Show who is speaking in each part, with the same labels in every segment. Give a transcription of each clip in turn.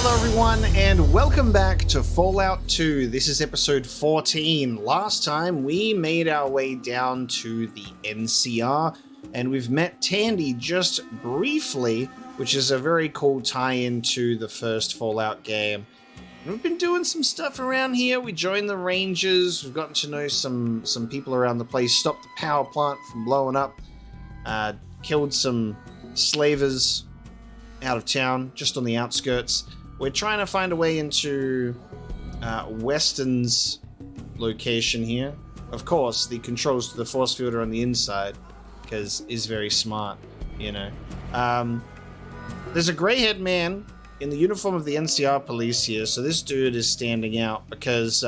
Speaker 1: Hello everyone and welcome back to Fallout 2. This is episode 14. Last time we made our way down to the NCR and we've met Tandy just briefly, which is a very cool tie-in to the first Fallout game. And we've been doing some stuff around here. We joined the Rangers, we've gotten to know some people around the place, stopped the power plant from blowing up, killed some slavers out of town, just on the outskirts. We're trying to find a way into Weston's location here. Of course, the controls to the force field are on the inside, because he's very smart, you know. There's a grey-haired man in the uniform of the NCR police here, so this dude is standing out because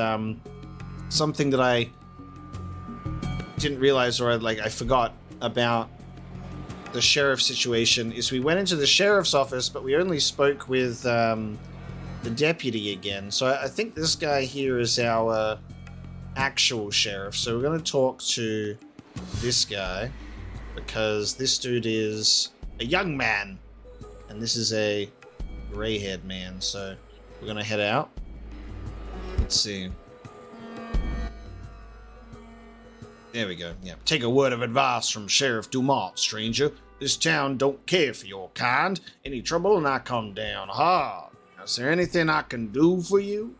Speaker 1: something that I didn't realize, or I forgot about the sheriff situation, is we went into the sheriff's office, but we only spoke with the deputy again. So I think this guy here is our actual sheriff. So we're going to talk to this guy, because this dude is a young man, and this is a gray-haired man. So we're going to head out. Let's see. There we go. Yeah. Take a word of advice from Sheriff Dumont, stranger. This town don't care for your kind. Any trouble and I come down hard. Is there anything I can do for you?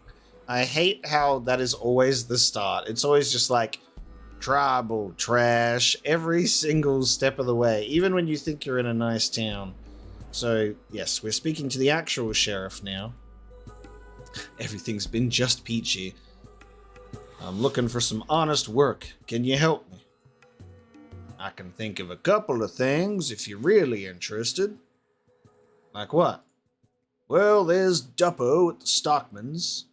Speaker 1: I hate how that is always the start. It's always just like tribal trash every single step of the way, even when you think you're in a nice town. So, yes, we're speaking to the actual sheriff now. Everything's been just peachy. I'm looking for some honest work. Can you help me? I can think of a couple of things if you're really interested. Like what? Well, there's Duppo at the Stockman's.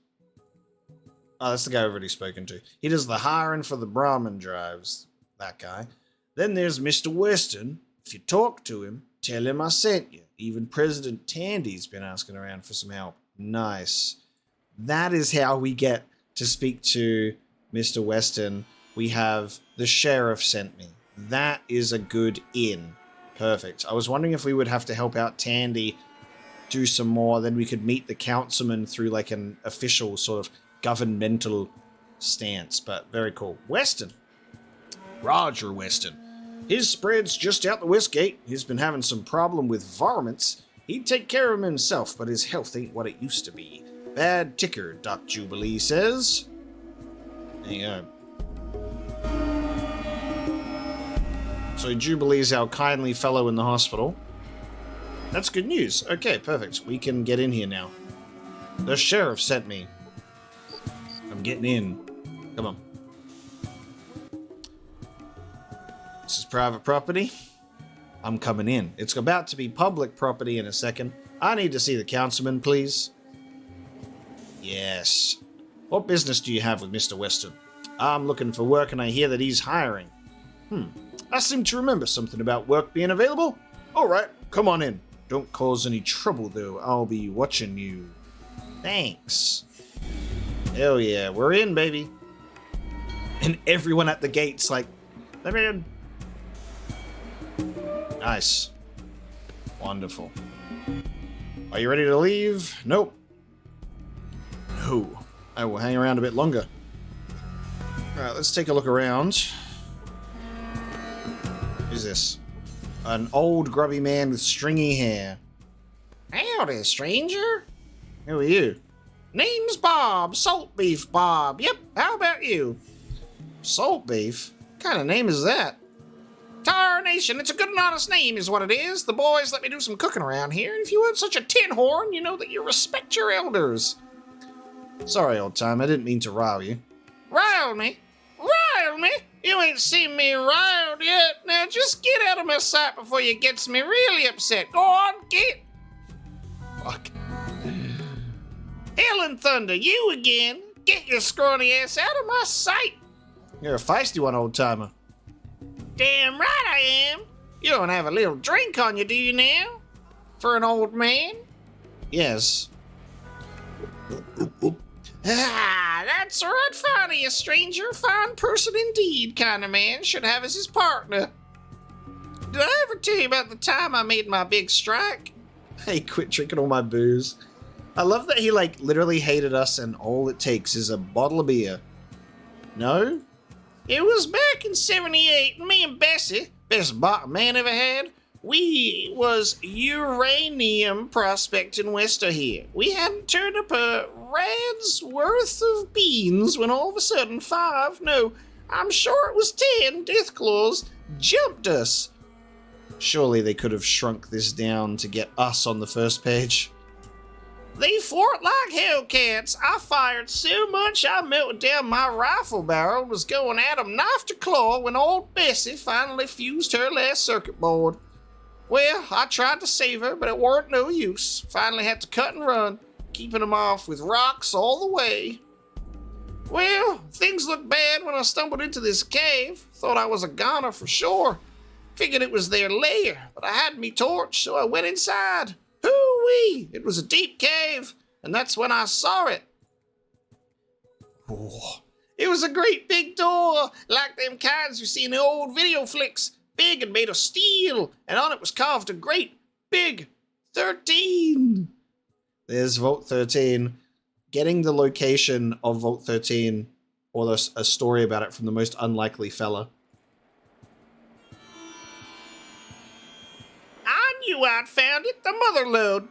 Speaker 1: Oh, that's the guy I've already spoken to. He does the hiring for the Brahmin drives. That guy. Then there's Mr. Weston. If you talk to him, tell him I sent you. Even President Tandy's been asking around for some help. Nice. That is how we get to speak to Mr. Weston. We have the sheriff sent me. That is a good in. Perfect. I was wondering if we would have to help out Tandy do some more, then we could meet the councilman through like an official sort of governmental stance, but very cool. Weston. Roger Weston. His spread's just out the west gate. He's been having some problem with varmints. He'd take care of him himself, but his health ain't what it used to be. Bad ticker, Doc Jubilee says. There you go. So Jubilee's our kindly fellow in the hospital. That's good news. Okay, perfect. We can get in here now. The sheriff sent me. I'm getting in. Come on. This is private property. I'm coming in. It's about to be public property in a second. I need to see the councilman, please. Yes. What business do you have with Mr. Weston? I'm looking for work and I hear that he's hiring. I seem to remember something about work being available. Alright, come on in. Don't cause any trouble though, I'll be watching you. Thanks. Hell yeah, we're in, baby. And everyone at the gate's like, let me in. Nice. Wonderful. Are you ready to leave? Nope. No. I will hang around a bit longer. Alright, let's take a look around. Who's this? An old grubby man with stringy hair. Howdy, stranger. Who are you? Name's Bob. Salt Beef Bob. Yep, how about you? Salt Beef? What kind of name is that? Tarnation, it's a good and honest name is what it is. The boys let me do some cooking around here, and if you weren't such a tin horn, you know that you respect your elders. Sorry, old time, I didn't mean to rile you. Rile me? Rile me? You ain't seen me riled yet. Now just get out of my sight before you gets me really upset. Go on, get. Fuck. Hell and thunder, you again. Get your scrawny ass out of my sight. You're a feisty one, old timer. Damn right I am. You don't have a little drink on you, do you now? For an old man? Yes. Ah, that's right, fine of you, stranger. Fine person indeed, kind of man. Should have as his partner. Did I ever tell you about the time I made my big strike? Hey, quit drinking all my booze. I love that he, like, literally hated us and all it takes is a bottle of beer. No? It was back in 78, me and Bessie, best bot man ever had, we was uranium prospecting west of here. We hadn't turned up a rad's worth of beans when all of a sudden 5, no, I'm sure it was 10 Deathclaws jumped us. Surely they could have shrunk this down to get us on the first page. They fought like hellcats. I fired so much I melted down my rifle barrel and was going at 'em knife to claw when old Bessie finally fused her last circuit board. Well, I tried to save her, but it weren't no use. Finally had to cut and run, keeping 'em off with rocks all the way. Well, things looked bad when I stumbled into this cave. Thought I was a goner for sure. Figured it was their lair, but I had me torch, so I went inside. Hoo-wee! It was a deep cave, and that's when I saw it. Oh, it was a great big door, like them kinds you see in the old video flicks. Big and made of steel, and on it was carved a great big 13. There's Vault 13. Getting the location of Vault 13, or a story about it from the most unlikely fella. I knew I'd found it, the mother lode.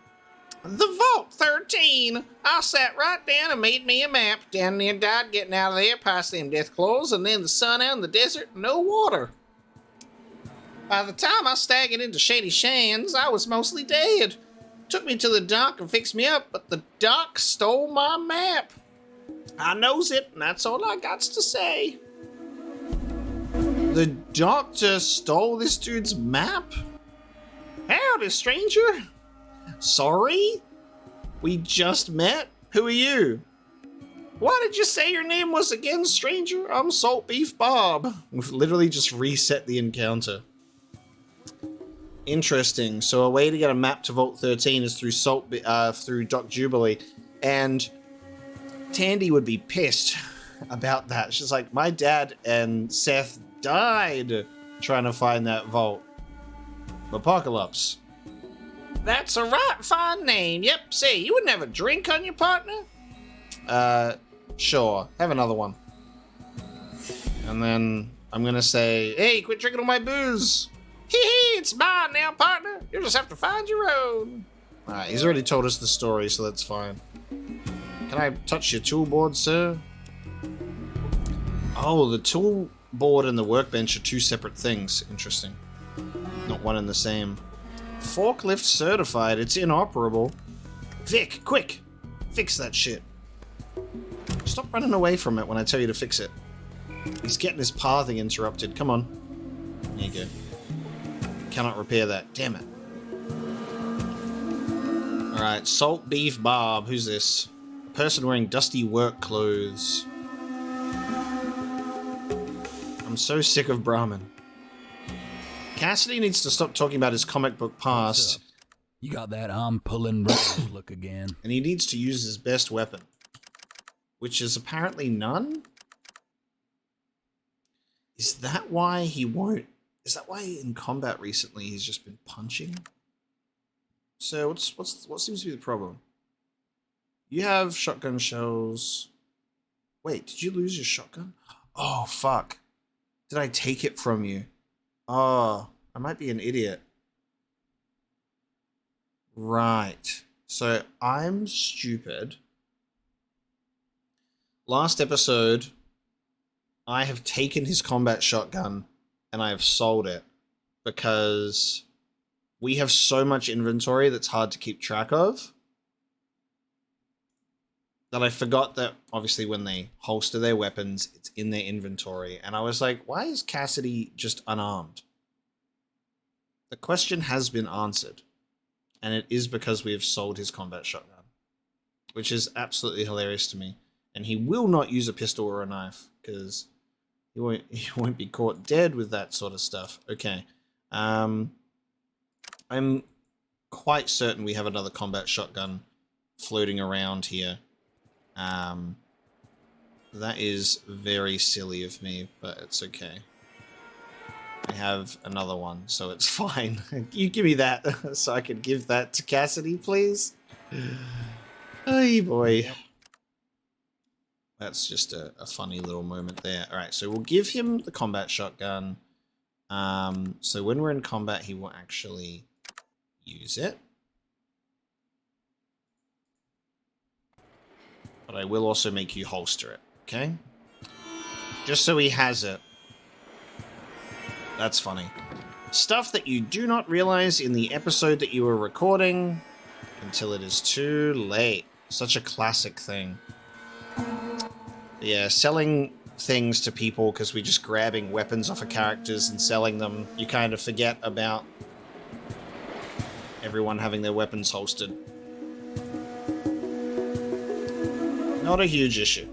Speaker 1: The Vault 13. I sat right down and made me a map. Down near died getting out of there past them Deathclaws, and then the sun out in the desert, no water. By the time I staggered into Shady Shands, I was mostly dead. Took me to the dock and fixed me up, but the dock stole my map. I knows it, and that's all I got to say. The doctor stole this dude's map? Howdy, stranger. Sorry? We just met? Who are you? What did you say your name was again, stranger? I'm Salt Beef Bob. We've literally just reset the encounter. Interesting. So a way to get a map to Vault 13 is through through Doc Jubilee, and Tandy would be pissed about that. She's like, my dad and Seth died trying to find that vault. Apocalypse. That's a right fine name. Yep. Say, you wouldn't have a drink on your partner? Sure. Have another one. And then I'm gonna say, hey, quit drinking all my booze. Hee, it's mine now, partner. You'll just have to find your own. Alright, he's already told us the story, so that's fine. Can I touch your tool board, sir? Oh, the tool board and the workbench are two separate things. Interesting. Not one and the same. Forklift certified. It's inoperable. Vic, quick! Fix that shit. Stop running away from it when I tell you to fix it. He's getting his pathing interrupted. Come on. There you go. Cannot repair that. Damn it. Alright, Salt Beef Bob. Who's this? A person wearing dusty work clothes. I'm so sick of Brahmin. Cassidy needs to stop talking about his comic book past.
Speaker 2: You got that I'm pulling range look again.
Speaker 1: And he needs to use his best weapon. Which is apparently none? Is that why he won't... Is that why in combat recently he's just been punching? So what seems to be the problem? You have shotgun shells. Wait, did you lose your shotgun? Oh, fuck. Did I take it from you? Oh, I might be an idiot. Right. So I'm stupid. Last episode, I have taken his combat shotgun and I have sold it because we have so much inventory that's hard to keep track of that I forgot that obviously when they holster their weapons, it's in their inventory. And I was like, why is Cassidy just unarmed? The question has been answered. And it is because we have sold his combat shotgun, which is absolutely hilarious to me. And he will not use a pistol or a knife because he won't be caught dead with that sort of stuff. Okay. I'm quite certain we have another combat shotgun floating around here. That is very silly of me, but it's okay. I have another one, so it's fine. You give me that so I can give that to Cassidy, please. Hey boy. That's just a funny little moment there. Alright, so we'll give him the combat shotgun. So when we're in combat, he will actually use it. But I will also make you holster it, okay? Just so he has it. That's funny. Stuff that you do not realize in the episode that you were recording until it is too late. Such a classic thing. Yeah, selling things to people because we're just grabbing weapons off of characters and selling them. You kind of forget about everyone having their weapons holstered. Not a huge issue.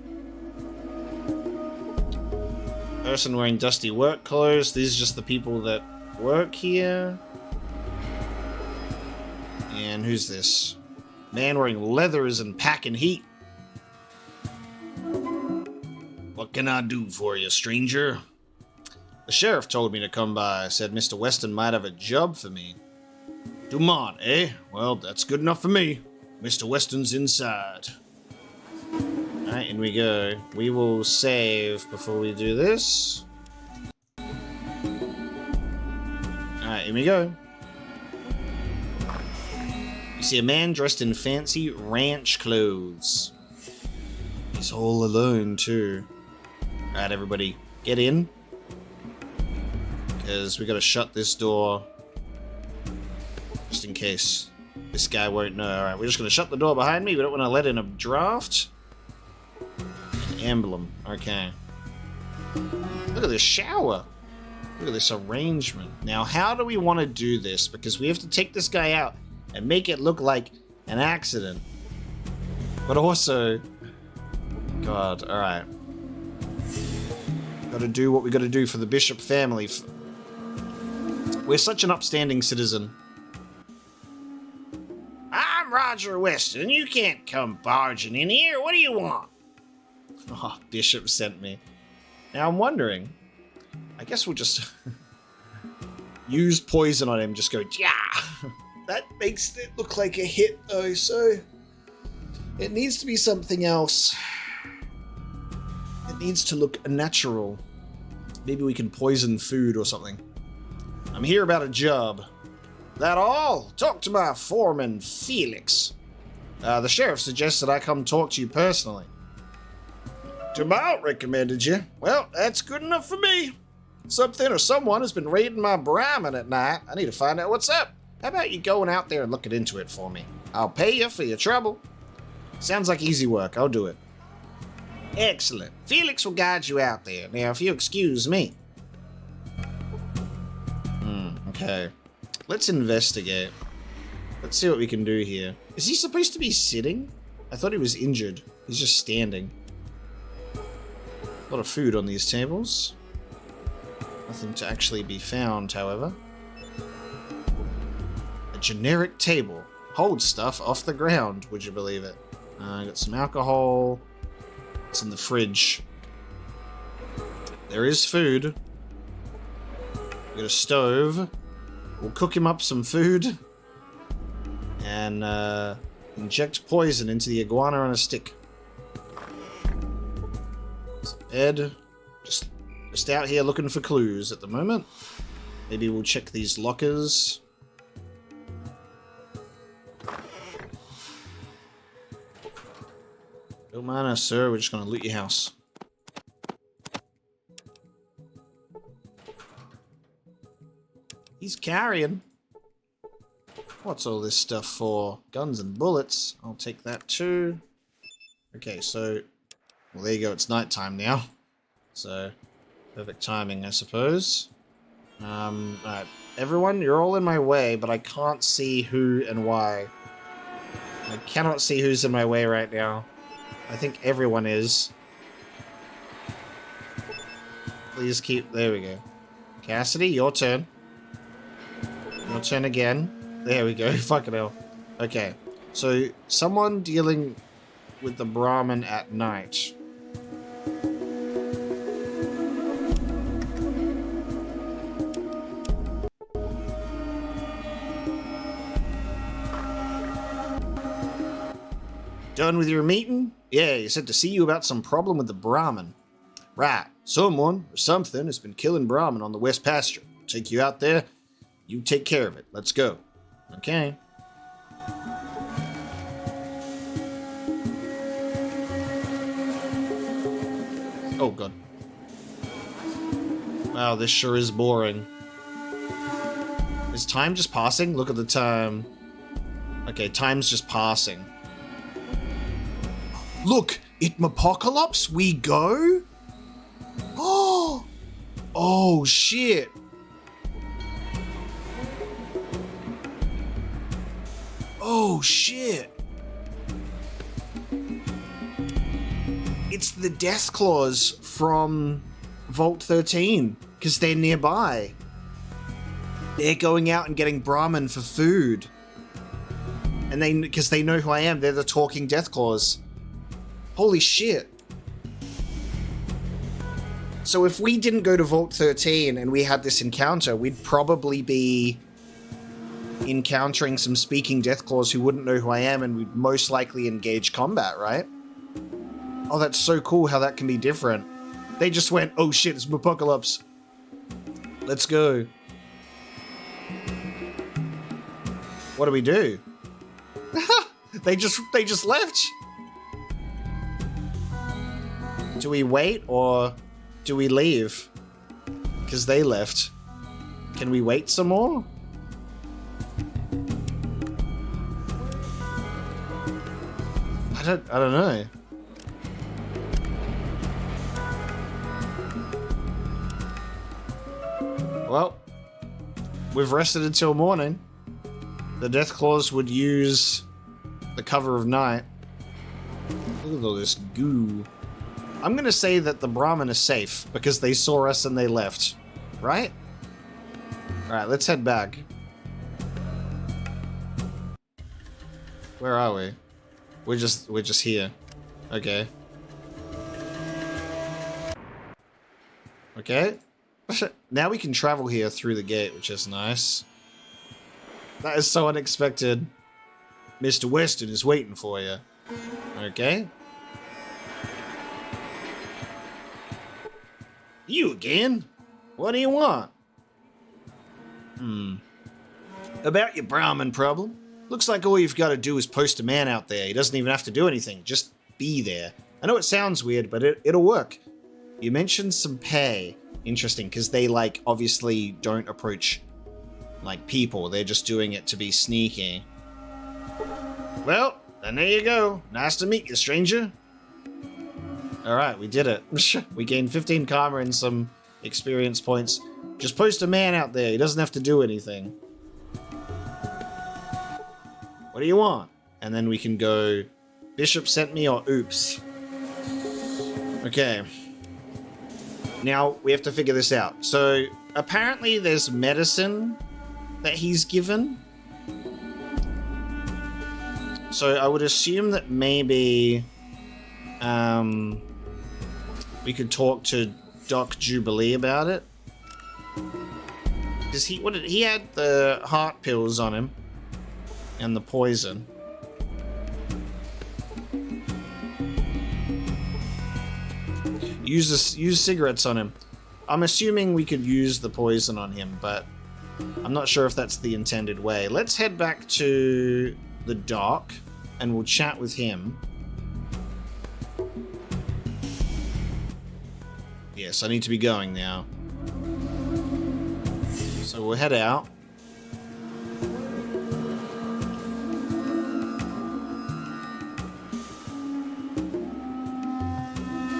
Speaker 1: Person wearing dusty work clothes. These are just the people that work here. And who's this? Man wearing leathers and packing heat. What can I do for you, stranger? The sheriff told me to come by. Said Mr. Weston might have a job for me. Dumont, eh? Well, that's good enough for me. Mr. Weston's inside. Alright, in we go. We will save before we do this. Alright, in we go. You see a man dressed in fancy ranch clothes. He's all alone, too. Alright, everybody, get in. Because we gotta shut this door. Just in case this guy won't know. Alright, we're just gonna shut the door behind me. We don't want to let in a draft. An emblem. Okay. Look at this shower. Look at this arrangement. Now, how do we want to do this? Because we have to take this guy out and make it look like an accident. But also... God, alright. Gotta do what we gotta do for the Bishop family. We're such an upstanding citizen. I'm Roger Weston. You can't come barging in here. What do you want? Oh, Bishop sent me. Now I'm wondering. I guess we'll just use poison on him. Just go, yeah. That makes it look like a hit, though. So it needs to be something else. It needs to look natural. Maybe we can poison food or something. I'm here about a job. That all? Talk to my foreman, Felix. The sheriff suggested I come talk to you personally. Dumont recommended you. Well, that's good enough for me. Something or someone has been raiding my Brahmin at night. I need to find out what's up. How about you going out there and looking into it for me? I'll pay you for your trouble. Sounds like easy work. I'll do it. Excellent. Felix will guide you out there. Now, if you excuse me. Okay. Let's investigate. Let's see what we can do here. Is he supposed to be sitting? I thought he was injured. He's just standing. A lot of food on these tables. Nothing to actually be found, however. A generic table. Holds stuff off the ground, would you believe it? Got some alcohol. It's in the fridge. There is food. We got a stove. We'll cook him up some food. And inject poison into the iguana on a stick. There's a bed. Just out here looking for clues at the moment. Maybe we'll check these lockers. Don't mind us, sir. We're just gonna loot your house. He's carrying. What's all this stuff for? Guns and bullets. I'll take that too. Okay, so... Well, there you go. It's nighttime now. So, perfect timing, I suppose. Alright. Everyone, you're all in my way, but I can't see who and why. I cannot see who's in my way right now. I think everyone is. Please keep... There we go. Cassidy, your turn. Your turn again. There we go. Fucking hell. Okay. So, someone dealing with the Brahmin at night. Done with your meeting? Yeah, he said to see you about some problem with the Brahmin. Right, someone or something has been killing Brahmin on the West Pasture. I'll take you out there. You take care of it. Let's go. Okay. Oh, God. Wow, this sure is boring. Is time just passing? Look at the time. Okay, time's just passing. Look, Itmapocalypse, we go? Oh! Oh, shit. Oh, shit. It's the Death Claws from Vault 13, because they're nearby. They're going out and getting Brahmin for food. And because they know who I am, they're the talking Death Claws. Holy shit. So if we didn't go to Vault 13 and we had this encounter, we'd probably be encountering some speaking Deathclaws who wouldn't know who I am, and we'd most likely engage combat, right? Oh, that's so cool how that can be different. They just went, oh shit, it's Apocalypse. Let's go. What do we do? They just left. Do we wait or do we leave? Because they left. Can we wait some more? I don't know. Well, we've rested until morning. The Deathclaws would use the cover of night. Look at all this goo. I'm gonna say that the Brahmin is safe because they saw us and they left. Right? Alright, let's head back. Where are we? We're just here. Okay. Okay. Now we can travel here through the gate, which is nice. That is so unexpected. Mr. Weston is waiting for you. Okay. You again? What do you want? About your Brahmin problem? Looks like all you've got to do is post a man out there. He doesn't even have to do anything. Just be there. I know it sounds weird, but it'll work. You mentioned some pay. Interesting, because they, like, obviously don't approach, like, people. They're just doing it to be sneaky. Well, then there you go. Nice to meet you, stranger. Alright, we did it. We gained 15 karma and some experience points. Just post a man out there. He doesn't have to do anything. What do you want? And then we can go, Bishop sent me or oops. Okay. Now, we have to figure this out. So, apparently there's medicine that he's given. So, I would assume that maybe we could talk to Doc Jubilee about it. Because he had the heart pills on him. And the poison. Use cigarettes on him. I'm assuming we could use the poison on him, but I'm not sure if that's the intended way. Let's head back to the dock and we'll chat with him. Yes, I need to be going now. So we'll head out.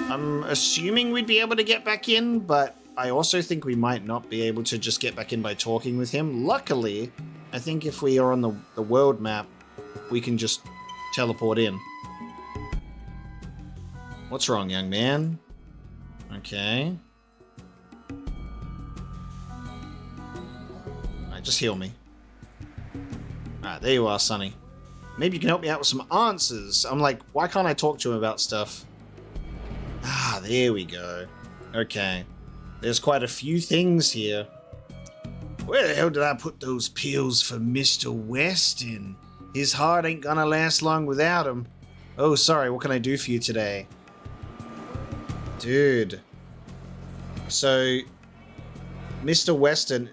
Speaker 1: I'm assuming we'd be able to get back in, but I also think we might not be able to just get back in by talking with him. Luckily, I think if we are on the world map, we can just teleport in. What's wrong, young man? Okay. Alright, just heal me. Alright, there you are, Sonny. Maybe you can help me out with some answers. I'm like, why can't I talk to him about stuff? Ah, there we go. Okay. There's quite a few things here. Where the hell did I put those pills for Mr. Weston? His heart ain't gonna last long without him. Oh, sorry, what can I do for you today? Dude. So, Mr. Weston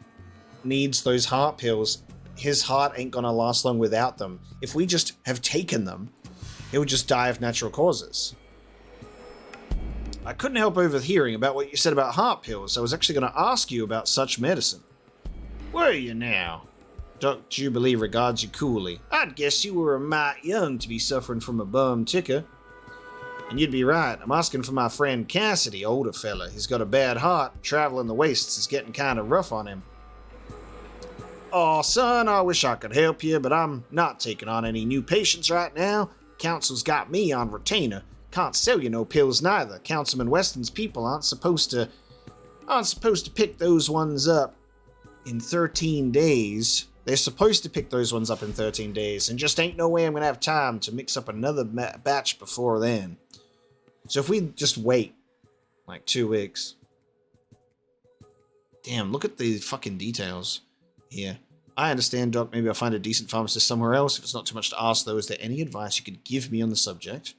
Speaker 1: needs those heart pills. His heart ain't gonna last long without them. If we just have taken them, he'll just die of natural causes. I couldn't help overhearing about what you said about heart pills. I was actually going to ask you about such medicine. Were you now? Doc Jubilee regards you coolly. I'd guess you were a mite young to be suffering from a bum ticker. And you'd be right. I'm asking for my friend Cassidy, older fella. He's got a bad heart. Traveling the wastes is getting kind of rough on him. Aw, son, I wish I could help you, but I'm not taking on any new patients right now. Council's got me on retainer. Can't sell you no pills neither. Councilman Weston's people aren't supposed to pick those ones up in 13 days. They're supposed to pick those ones up in 13 days, and just ain't no way I'm gonna have time to mix up another batch before then. So if we just wait like 2 weeks. Damn, look at the fucking details here. I understand, Doc. Maybe I'll find a decent pharmacist somewhere else. If it's not too much to ask, though, is there any advice you could give me on the subject?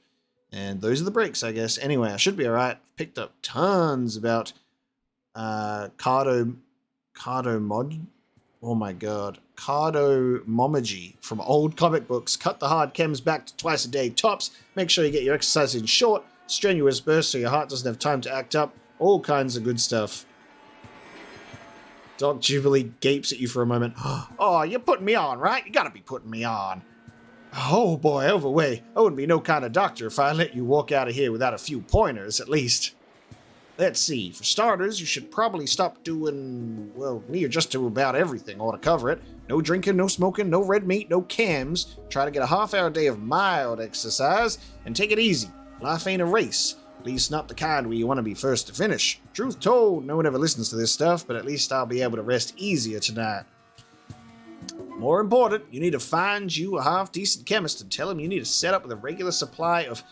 Speaker 1: And those are the breaks, I guess. Anyway, I should be alright. Picked up tons about cardomomology from old comic books. Cut the hard chems back to twice a day tops. Make sure you get your exercise in short, strenuous bursts so your heart doesn't have time to act up. All kinds of good stuff. Doc Jubilee gapes at you for a moment. Oh, you're putting me on, right? You gotta be putting me on. Oh boy, overway. I wouldn't be no kind of doctor if I let you walk out of here without a few pointers, at least. Let's see. For starters, you should probably stop doing, well, near just to about everything ought to cover it. No drinking, no smoking, no red meat, no cams. Try to get a half-hour day of mild exercise, and take it easy. Life ain't a race. At least not the kind where you want to be first to finish. Truth told, no one ever listens to this stuff, but at least I'll be able to rest easier tonight. More important, you need to find you a half-decent chemist and tell him you need to set up with a regular supply of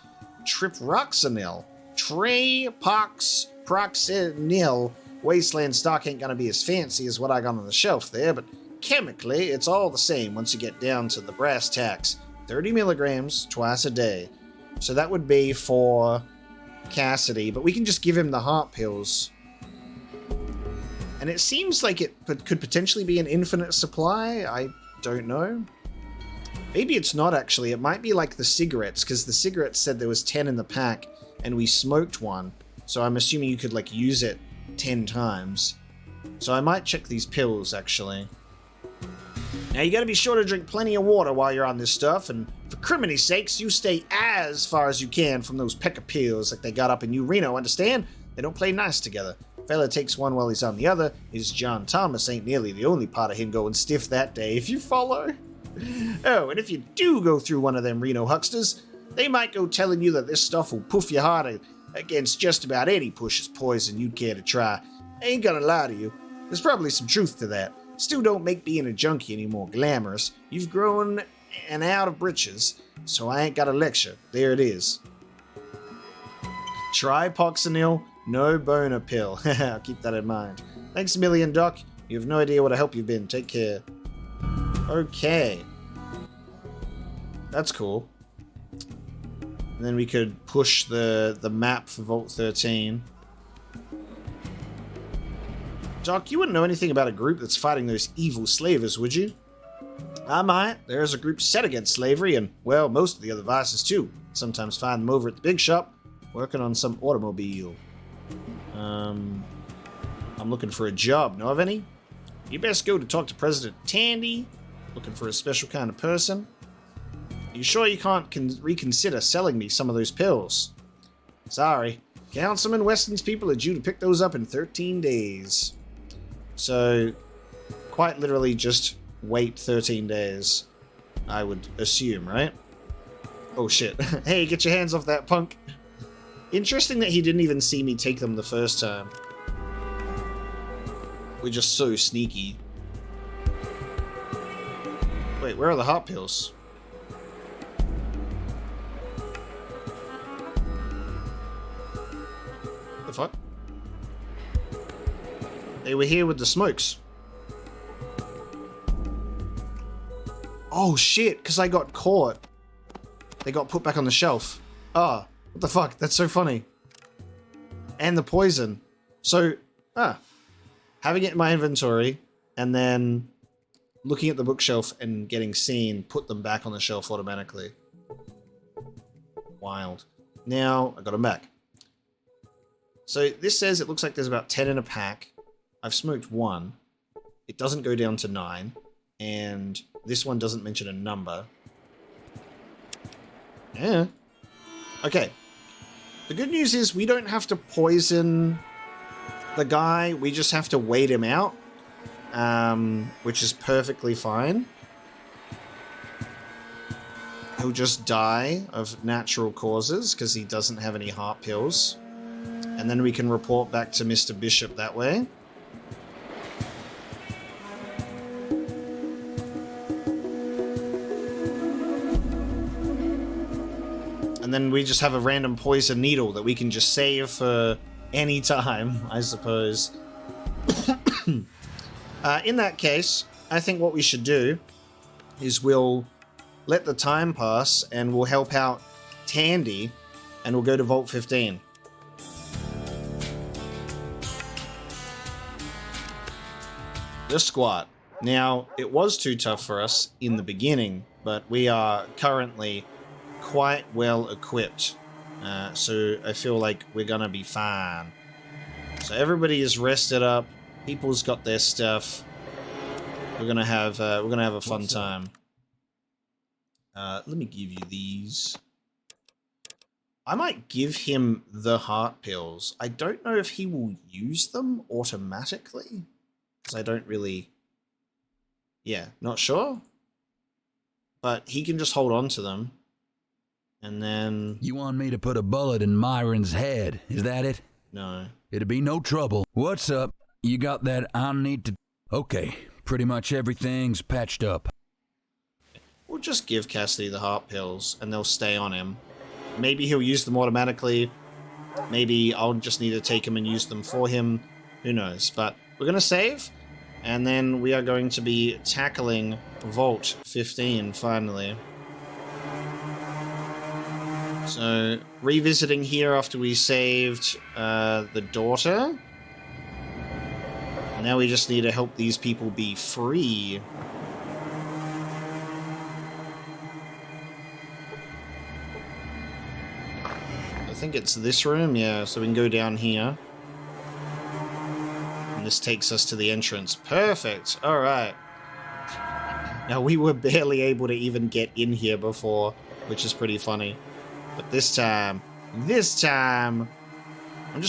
Speaker 1: triproxenil. Triproxenil. Wasteland stock ain't gonna be as fancy as what I got on the shelf there, but chemically, it's all the same once you get down to the brass tacks. 30 milligrams twice a day. So that would be for Cassidy, but we can just give him the heart pills. And it seems like it could potentially be an infinite supply. I don't know. Maybe it's not, actually. It might be like the cigarettes, because the cigarettes said there was 10 in the pack, and we smoked one. So I'm assuming you could, like, use it 10 times. So I might check these pills, actually. Now, you gotta be sure to drink plenty of water while you're on this stuff, and for criminy sakes, you stay as far as you can from those pecker pills like they got up in New Reno, understand? They don't play nice together. Fella takes one while he's on the other. His John Thomas ain't nearly the only part of him going stiff that day, if you follow. Oh, and if you do go through one of them Reno hucksters, they might go telling you that this stuff will poof your heart against just about any push's poison you'd care to try. I ain't gonna lie to you. There's probably some truth to that. Still don't make being a junkie any more glamorous. You've grown and out of britches, so I ain't got a lecture. There it is. Triproxenil. No boner pill. I'll keep that in mind. Thanks a million, Doc. You have no idea what a help you've been. Take care. Okay. That's cool. And then we could push the map for Vault 13. Doc, you wouldn't know anything about a group that's fighting those evil slavers, would you? I might. There's a group set against slavery and, well, most of the other vices too. Sometimes find them over at the big shop, working on some automobile. I'm looking for a job. Know of any? You best go to talk to President Tandy. Looking for a special kind of person. You sure you can't reconsider selling me some of those pills? Sorry. Councilman Weston's people are due to pick those up in 13 days. So, quite literally just wait 13 days, I would assume, right? Oh shit. Hey, get your hands off that punk. Interesting that he didn't even see me take them the first time. We're just so sneaky. Wait, where are the heart pills? The fuck? They were here with the smokes. Oh shit, because I got caught. they got put back on the shelf. Oh, what the fuck? That's so funny. And the poison. So, having it in my inventory and then looking at the bookshelf and getting seen, put them back on the shelf automatically. Wild. Now, I got them back. So this says it looks like there's about 10 in a pack. I've smoked one. It doesn't go down to 9. And this one doesn't mention a number. Yeah. Okay. The good news is we don't have to poison the guy. We just have to wait him out. Which is perfectly fine. He'll just die of natural causes because he doesn't have any heart pills. And then we can report back to Mr. Bishop that way. And then we just have a random poison needle that we can just save for any time, I suppose. In that case, I think what we should do is we'll let the time pass and we'll help out Tandy and we'll go to Vault 15. The squat. Now, it was too tough for us in the beginning, but we are currently quite well equipped. So I feel like we're gonna be fine. So everybody is rested up. People's got their stuff. We're gonna have a fun time. Let me give you these. I might give him the heart pills. I don't know if he will use them automatically. Because I don't really... Yeah, not sure. But he can just hold on to them. And then...
Speaker 2: You want me to put a bullet in Myron's head, is that it?
Speaker 1: No.
Speaker 2: It'd be no trouble. What's up? You got that I need to... Okay, pretty much everything's patched up.
Speaker 1: We'll just give Cassidy the heart pills, and they'll stay on him. Maybe he'll use them automatically. Maybe I'll just need to take him and use them for him. Who knows? But we're going to save, and then we are going to be tackling Vault 15, finally. So, revisiting here after we saved the daughter. Now we just need to help these people be free. I think it's this room, yeah, so we can go down here. And this takes us to the entrance. Perfect, alright. Now, we were barely able to even get in here before, which is pretty funny. But this time, I'm just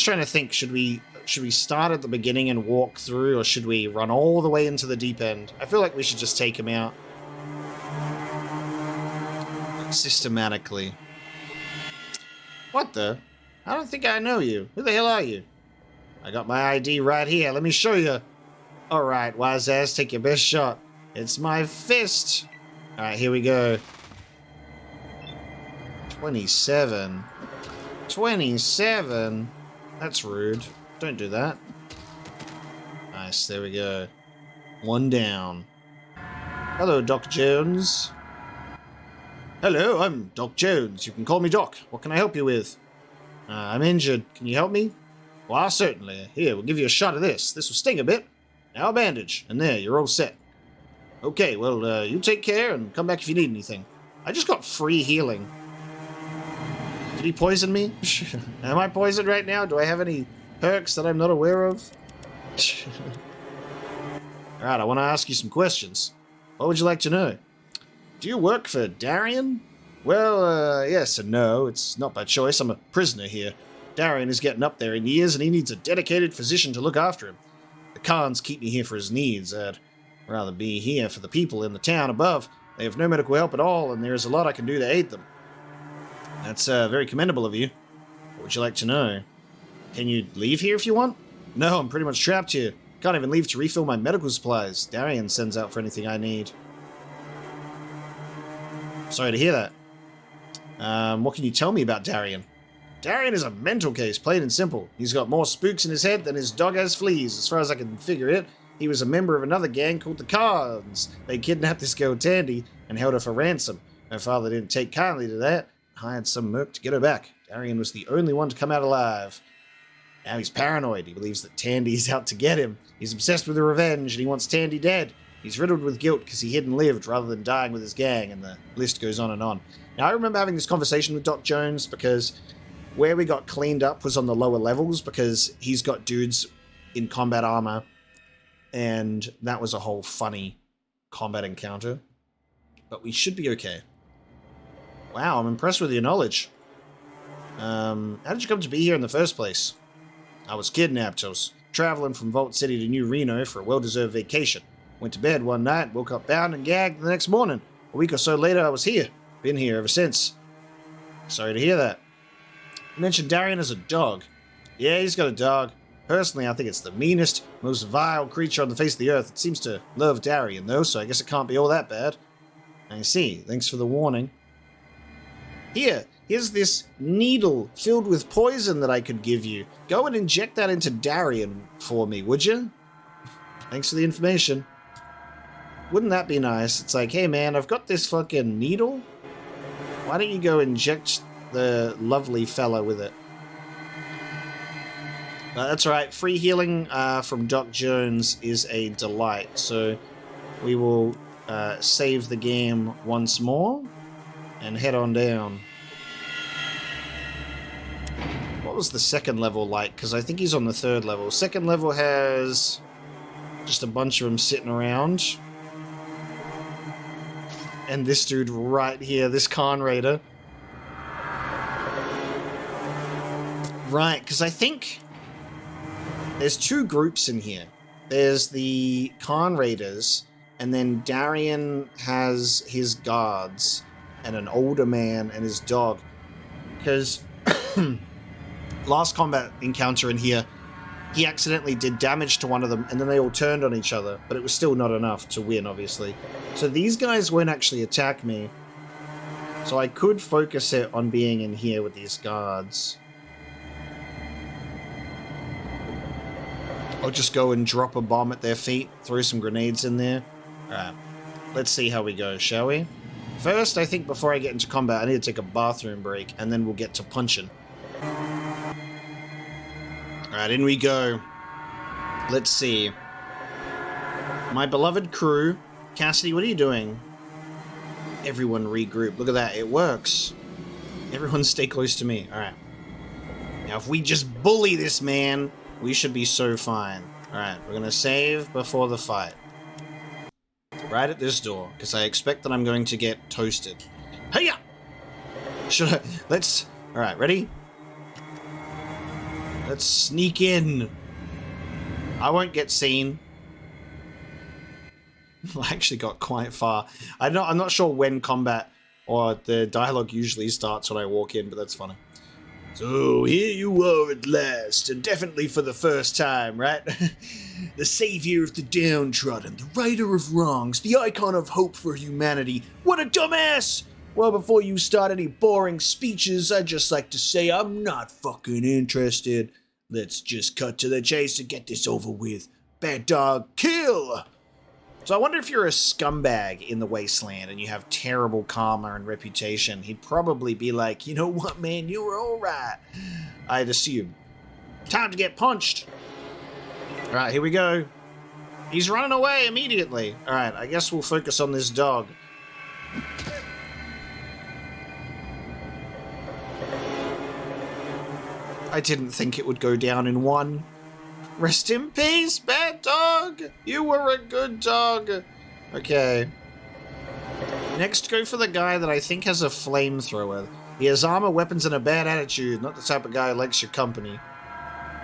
Speaker 1: trying to think, should we start at the beginning and walk through, or should we run all the way into the deep end? I feel like we should just take him out. Systematically. What the? I don't think I know you. Who the hell are you? I got my ID right here. Let me show you. Alright, wise ass, take your best shot. It's my fist. Alright, here we go. 27. 27? That's rude. Don't do that. Nice, there we go. One down. Hello, Doc Jones. Hello, I'm Doc Jones. You can call me Doc. What can I help you with? I'm injured. Can you help me? Why, certainly. Here, we'll give you a shot of this. This will sting a bit. Now a bandage. And there, you're all set. Okay, well, you take care and come back if you need anything. I just got free healing. Did he poison me? Am I poisoned right now? Do I have any perks that I'm not aware of? Alright, I want to ask you some questions. What would you like to know? Do you work for Darian? Well, yes and no. It's not by choice. I'm a prisoner here. Darian is getting up there in years, and he needs a dedicated physician to look after him. The Khans keep me here for his needs. I'd rather be here for the people in the town above. They have no medical help at all, and there is a lot I can do to aid them. That's very commendable of you. What would you like to know? Can you leave here if you want? No, I'm pretty much trapped here. Can't even leave to refill my medical supplies. Darian sends out for anything I need. Sorry to hear that. What can you tell me about Darian? Darian is a mental case, plain and simple. He's got more spooks in his head than his dog has fleas. As far as I can figure it, he was a member of another gang called the Khans. They kidnapped this girl Tandy and held her for ransom. Her father didn't take kindly to that, hired some merc to get her back. Darian was the only one to come out alive. Now he's paranoid. He believes that Tandy's out to get him. He's obsessed with the revenge, and he wants Tandy dead. He's riddled with guilt because he hid and lived rather than dying with his gang, and the list goes on and on. Now, I remember having this conversation with Doc Jones because where we got cleaned up was on the lower levels because he's got dudes in combat armor, and that was a whole funny combat encounter. But we should be okay. Wow, I'm impressed with your knowledge. How did you come to be here in the first place? I was kidnapped. I was traveling from Vault City to New Reno for a well-deserved vacation. Went to bed one night, woke up bound and gagged the next morning. A week or so later, I was here. Been here ever since. Sorry to hear that. You mentioned Darian as a dog. Yeah, he's got a dog. Personally, I think it's the meanest, most vile creature on the face of the earth. It seems to love Darian, though, so I guess it can't be all that bad. I see. Thanks for the warning. Here's this needle filled with poison that I could give you. Go and inject that into Darian for me, would you? Thanks for the information. Wouldn't that be nice? It's like, hey man, I've got this fucking needle. Why don't you go inject the lovely fella with it? That's right, free healing from Doc Jones is a delight. So we will save the game once more and head on down. What was the second level like? Because I think he's on the third level. Second level has just a bunch of them sitting around. And this dude right here, this Khan Raider. Right, because I think there's two groups in here. There's the Khan Raiders, and then Darian has his guards, and an older man and his dog. Because last combat encounter in here, he accidentally did damage to one of them, and then they all turned on each other, but it was still not enough to win, obviously. So these guys won't actually attack me. So I could focus it on being in here with these guards. I'll just go and drop a bomb at their feet, throw some grenades in there. Alright, let's see how we go, shall we? First, I think before I get into combat, I need to take a bathroom break, and then we'll get to punching. Alright, in we go. Let's see. My beloved crew. Cassidy, what are you doing? Everyone regroup. Look at that, it works. Everyone stay close to me. Alright. Now, if we just bully this man, we should be so fine. Alright, we're gonna save before the fight. Right at this door, because I expect that I'm going to get toasted. Hiya! Should I? Let's... Alright, ready? Let's sneak in. I won't get seen. I actually got quite far. I'm not sure when combat or the dialogue usually starts when I walk in, but that's funny. So here you are at last, and definitely for the first time, right? The savior of the downtrodden, the righter of wrongs, the icon of hope for humanity. What a dumbass! Well, before you start any boring speeches, I'd just like to say I'm not fucking interested. Let's just cut to the chase and get this over with. Bad dog, kill! So I wonder if you're a scumbag in the Wasteland and you have terrible karma and reputation, he'd probably be like, you know what, man, you were alright. I'd assume. Time to get punched. Alright, here we go. He's running away immediately. Alright, I guess we'll focus on this dog. I didn't think it would go down in one. Rest in peace, bad dog! You were a good dog! Okay. Next, go for the guy that I think has a flamethrower. He has armor, weapons, and a bad attitude. Not the type of guy who likes your company.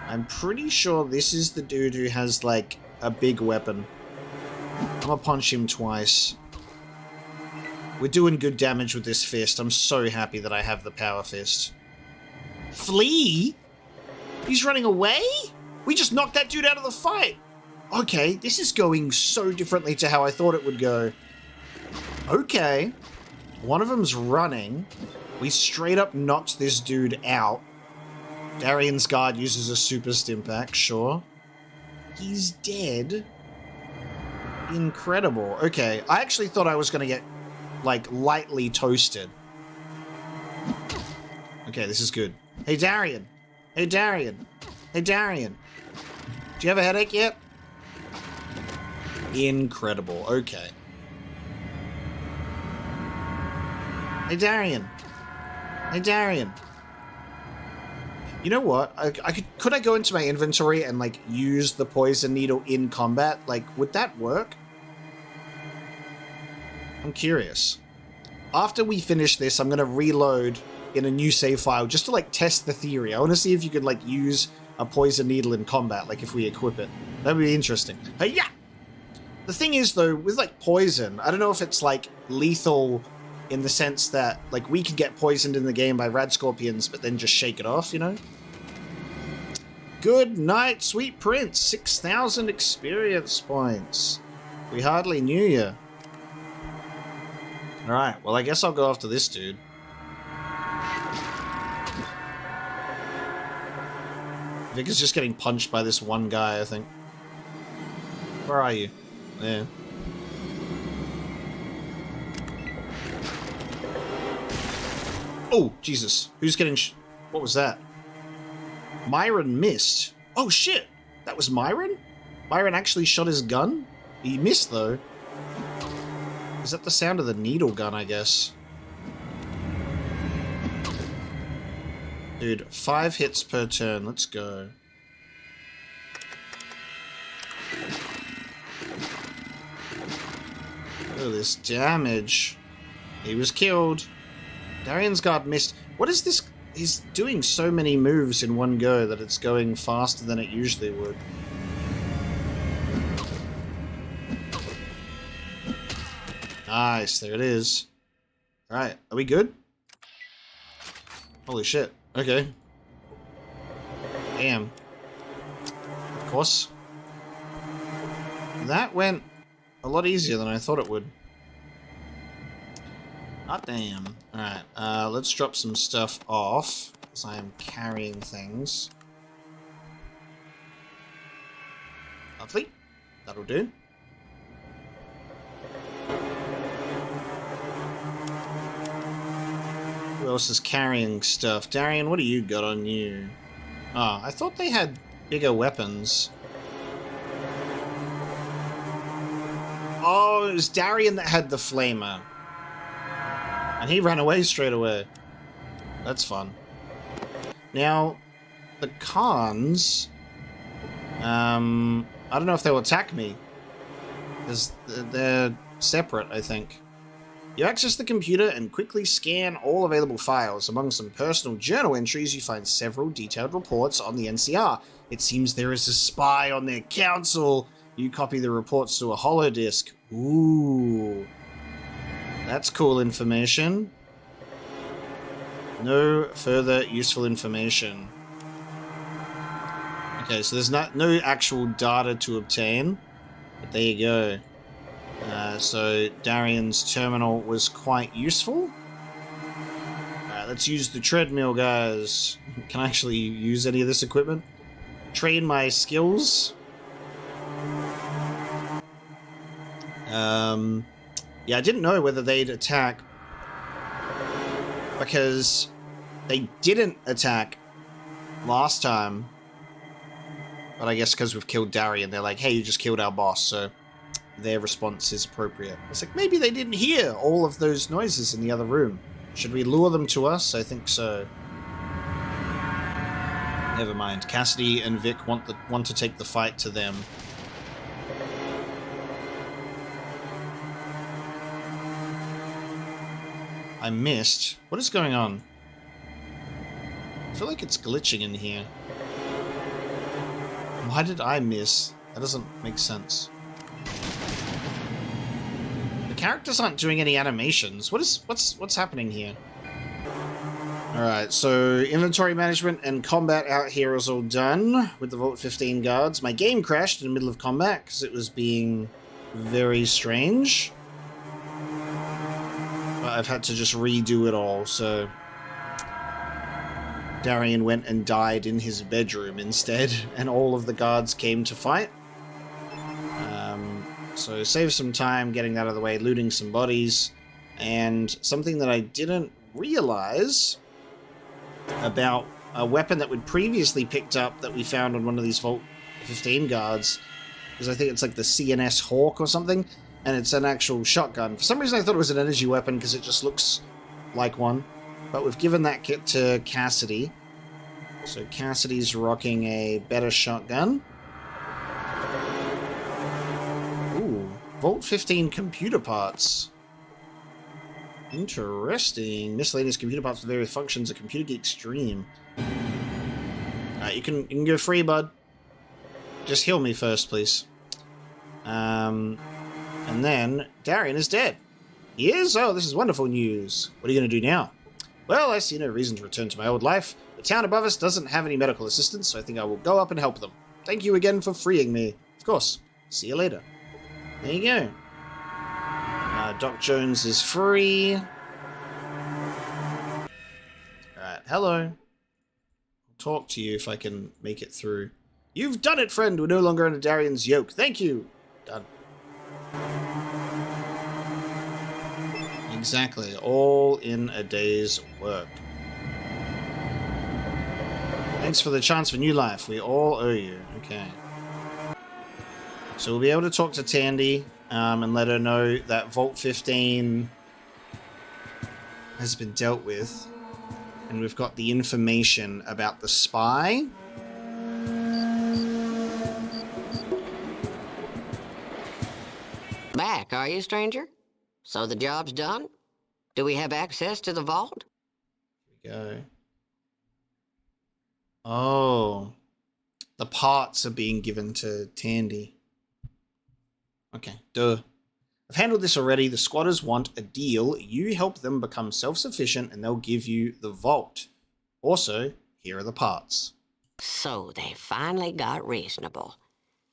Speaker 1: I'm pretty sure this is the dude who has, like, a big weapon. I'm gonna punch him twice. We're doing good damage with this fist. I'm so happy that I have the power fist. Flee? He's running away? We just knocked that dude out of the fight. Okay, this is going so differently to how I thought it would go. Okay. One of them's running. We straight up knocked this dude out. Darian's guard uses a super stimpack, sure. He's dead. Incredible. Okay, I actually thought I was going to get like, lightly toasted. Okay, this is good. Hey, Darian. Hey, Darian. Hey, Darian. Do you have a headache yet? Incredible. Okay. Hey, Darian. Hey, Darian. You know what? Could I go into my inventory and, like, use the poison needle in combat? Like, would that work? I'm curious. After we finish this, I'm going to reload in a new save file just to, like, test the theory. I want to see if you could, like, use a poison needle in combat, like, if we equip it. That would be interesting. Hey, yeah! The thing is, though, with, like, poison, I don't know if it's, like, lethal in the sense that, like, we could get poisoned in the game by rad scorpions, but then just shake it off, you know? Good night, sweet prince. 6,000 experience points. We hardly knew you. Alright, well, I guess I'll go after this dude. Vic is just getting punched by this one guy, I think. Where are you? There. Oh, Jesus. Who's getting what was that? Myron missed. Oh, shit. That was Myron? Myron actually shot his gun? He missed, though. Is that the sound of the needle gun, I guess? Dude, 5 hits per turn. Let's go. Look at this damage. He was killed. Darian's guard missed. What is this? He's doing so many moves in one go that it's going faster than it usually would. Nice, there it is. Alright, are we good? Holy shit. Okay. Damn. Of course. That went a lot easier than I thought it would. Hot damn. Alright, let's drop some stuff off, because I am carrying things. Lovely. That'll do. Who else is carrying stuff? Darian, what do you got on you? Ah, I thought they had bigger weapons. Oh, it was Darian that had the flamer. And he ran away straight away. That's fun. Now, the Khans... I don't know if they'll attack me. Because they're separate, I think. You access the computer and quickly scan all available files. Among some personal journal entries, you find several detailed reports on the NCR. It seems there is a spy on their council. You copy the reports to a holodisk. Ooh. That's cool information. No further useful information. Okay, so there's no actual data to obtain. But there you go. So Darian's terminal was quite useful. Alright, let's use the treadmill, guys. Can I actually use any of this equipment? Train my skills. Yeah, I didn't know whether they'd attack. Because they didn't attack last time. But I guess because we've killed Darian, they're like, hey, you just killed our boss, so their response is appropriate. It's like, maybe they didn't hear all of those noises in the other room. Should we lure them to us? I think so. Never mind. Cassidy and Vic want to take the fight to them. I missed. What is going on? I feel like it's glitching in here. Why did I miss? That doesn't make sense. The characters aren't doing any animations. What's happening here? Alright, so inventory management and combat out here is all done with the Vault 15 guards. My game crashed in the middle of combat because it was being very strange. But I've had to just redo it all, so Darian went and died in his bedroom instead, and all of the guards came to fight. So save some time getting that out of the way, looting some bodies, And something that I didn't realize about a weapon that we'd previously picked up that we found on one of these Vault 15 guards is I think it's like the CNS Hawk or something, and it's an actual shotgun. For some reason I thought it was an energy weapon because it just looks like one, but we've given that kit to Cassidy. So Cassidy's rocking a better shotgun. Ooh, Vault 15 computer parts. Interesting. Miscellaneous computer parts with various functions. A Computer Geek's dream. You can go free, bud. Just heal me first, please. And then Darian is dead. He is? Oh, this is wonderful news. What are you going to do now? Well, I see no reason to return to my old life. The town above us doesn't have any medical assistance, so I think I will go up and help them. Thank you again for freeing me. Of course. See you later. There you go. Doc Jones is free. Alright, hello. I'll talk to you if I can make it through. You've done it, friend! We're no longer under Darian's yoke. Thank you! Done. Exactly. All in a day's work. Thanks for the chance for new life. We all owe you. Okay. So we'll be able to talk to Tandy and let her know that Vault 15 has been dealt with. And we've got the information about the spy.
Speaker 3: Back, are you, stranger? So the job's done? Do we have access to the vault?
Speaker 1: Here we go. Oh. The parts are being given to Tandy. Okay, duh. I've handled this already. The squatters want a deal. You help them become self-sufficient and they'll give you the vault. Also, here are the parts.
Speaker 3: So they finally got reasonable.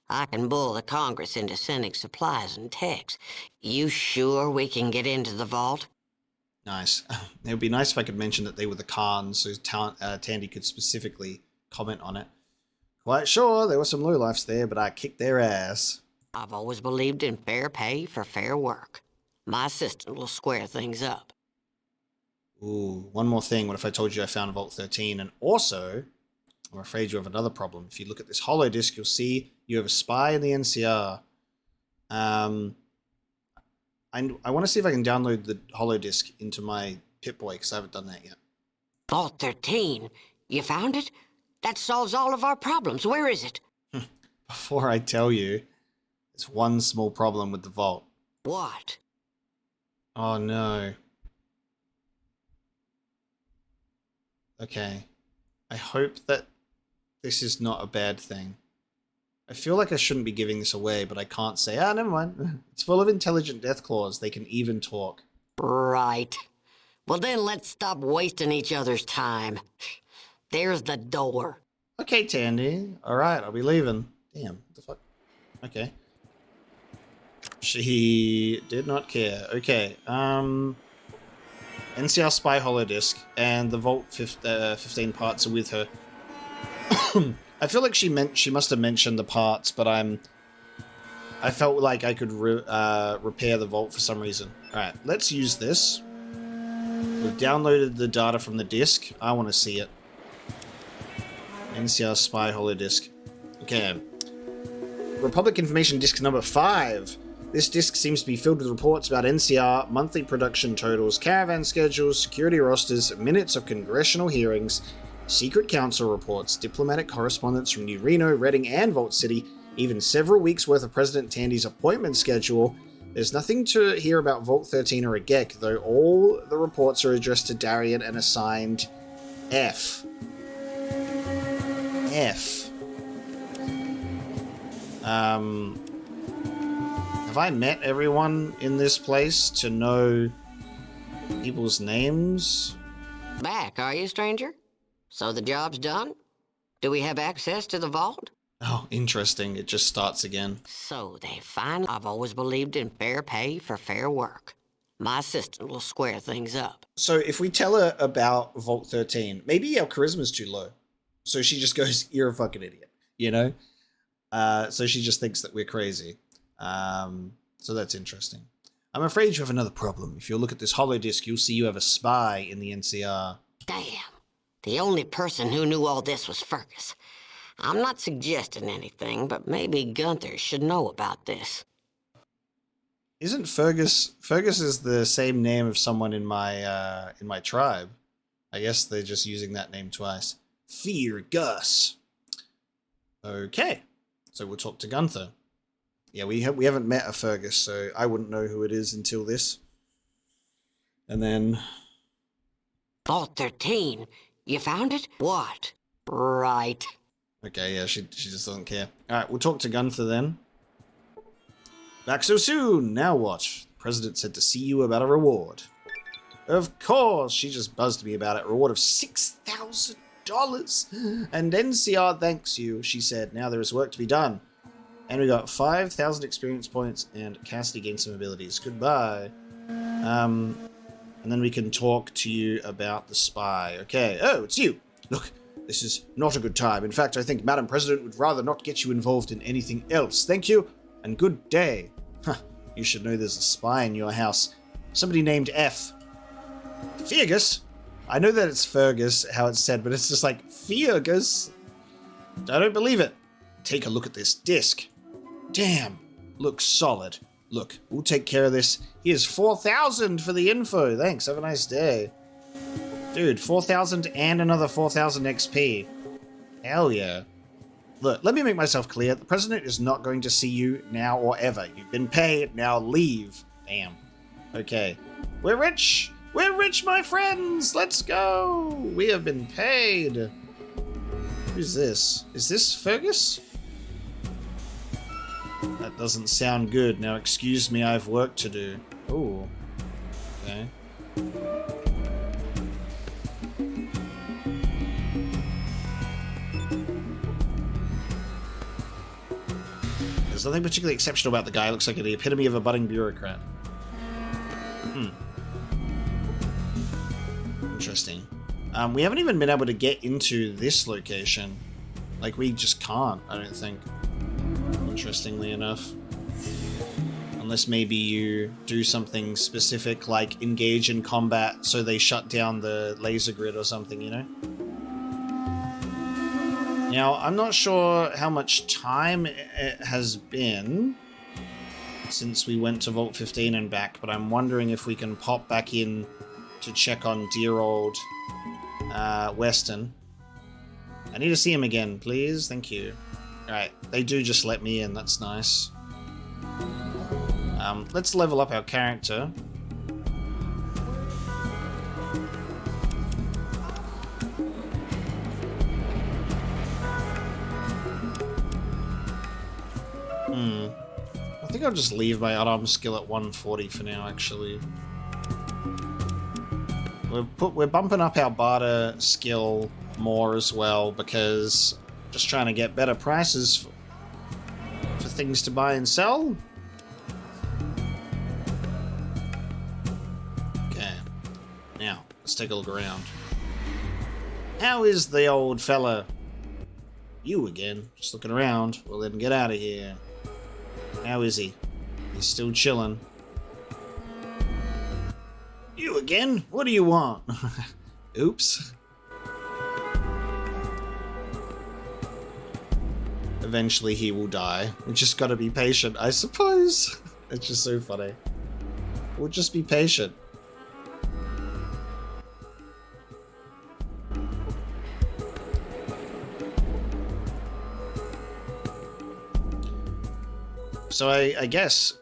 Speaker 3: I can bull the Congress into sending supplies and techs. You sure we can get into the vault?
Speaker 1: Nice. It would be nice if I could mention that they were the Khans, so Tandy could specifically comment on it. Quite sure, there were some lowlifes there, but I kicked their ass.
Speaker 3: I've always believed in fair pay for fair work. My assistant will square things up.
Speaker 1: Ooh, one more thing. What if I told you I found Vault 13? And also, I'm afraid you have another problem. If you look at this hollow disk, you'll see you have a spy in the NCR. I want to see if I can download the hollow disk into my Pip-Boy, because I haven't done that yet.
Speaker 3: Vault 13? You found it? That solves all of our problems. Where is it?
Speaker 1: Before I tell you, there's one small problem with the vault.
Speaker 3: What?
Speaker 1: Oh no. Okay. I hope that this is not a bad thing. I feel like I shouldn't be giving this away, but I can't say, never mind. It's full of intelligent death claws. They can even talk.
Speaker 3: Right. Well, then let's stop wasting each other's time. There's the door.
Speaker 1: Okay, Tandy. Alright, I'll be leaving. Damn, what the fuck? Okay. She did not care. Okay, NCR Spy Holodisk, and the Vault 15 parts are with her. I feel like she must have mentioned the parts, but I felt like I could repair the vault for some reason. Alright, let's use this. We've downloaded the data from the disk. I want to see it. NCR Spy Holodisk. Okay. Republic Information Disk number 5. This disk seems to be filled with reports about NCR, monthly production totals, caravan schedules, security rosters, minutes of congressional hearings, secret council reports, diplomatic correspondence from New Reno, Redding, and Vault City, even several weeks' worth of President Tandy's appointment schedule. There's nothing to hear about Vault 13 or a GEC, though all the reports are addressed to Darian and assigned F. F. Have I met everyone in this place to know people's names?
Speaker 3: Back, are you, stranger? So the job's done? Do we have access to the vault?
Speaker 1: Oh, interesting. It just starts again.
Speaker 3: So they finally... I've always believed in fair pay for fair work. My assistant will square things up.
Speaker 1: So if we tell her about Vault 13, maybe our charisma's too low. So she just goes, you're a fucking idiot, you know? So she just thinks that we're crazy. So that's interesting. I'm afraid you have another problem. If you look at this holodisk, you'll see you have a spy in the NCR.
Speaker 3: Damn. The only person who knew all this was Fergus. I'm not suggesting anything, but maybe Gunther should know about this.
Speaker 1: Isn't Fergus... Fergus is the same name of someone in my tribe. I guess they're just using that name twice. Fear Gus. Okay. So we'll talk to Gunther. Yeah, we haven't met a Fergus, so I wouldn't know who it is until this. And then...
Speaker 3: Vault 13. You found it? What? Right.
Speaker 1: Okay, yeah, she just doesn't care. Alright, we'll talk to Gunther then. Back so soon! Now what? The president said to see you about a reward. Of course! She just buzzed me about it. A reward of $6,000! And NCR thanks you, she said. Now there is work to be done. And we got 5,000 experience points, and Cassidy gained some abilities. Goodbye. And then we can talk to you about the spy. Okay. Oh, it's you. Look, this is not a good time. In fact, I think Madam President would rather not get you involved in anything else. Thank you, and good day. Huh, you should know there's a spy in your house. Somebody named F. Fergus? I know that it's Fergus, how it's said, but it's just like, Fergus? I don't believe it. Take a look at this disc. Damn, looks solid. Look, we'll take care of this. Here's 4,000 for the info. Thanks, have a nice day. Dude, 4,000 and another 4,000 XP. Hell yeah. Look, let me make myself clear. The president is not going to see you now or ever. You've been paid, now leave. Damn. Okay. We're rich! We're rich, my friends! Let's go! We have been paid. Who's this? Is this Fergus? That doesn't sound good. Now, excuse me, I have work to do. Ooh. Okay. There's nothing particularly exceptional about the guy. Looks like the epitome of a budding bureaucrat. Interesting. We haven't even been able to get into this location. Like, we just can't, I don't think. Interestingly enough. Unless maybe you do something specific, like engage in combat so they shut down the laser grid or something, you know? Now, I'm not sure how much time it has been since we went to Vault 15 and back, but I'm wondering if we can pop back in to check on dear old Weston. I need to see him again, please. Thank you. Alright, they do just let me in. That's nice. Let's level up our character. I think I'll just leave my unarmed skill at 140 for now, actually. We're bumping up our barter skill more as well, because I'm just trying to get better prices for things to buy and sell. Okay. Now, let's take a look around. How is the old fella? You again? Just looking around. Well then, get out of here. How is he? He's still chilling. You again? What do you want? Oops. Eventually he will die. We just gotta be patient, I suppose. It's just so funny. We'll just be patient. So I guess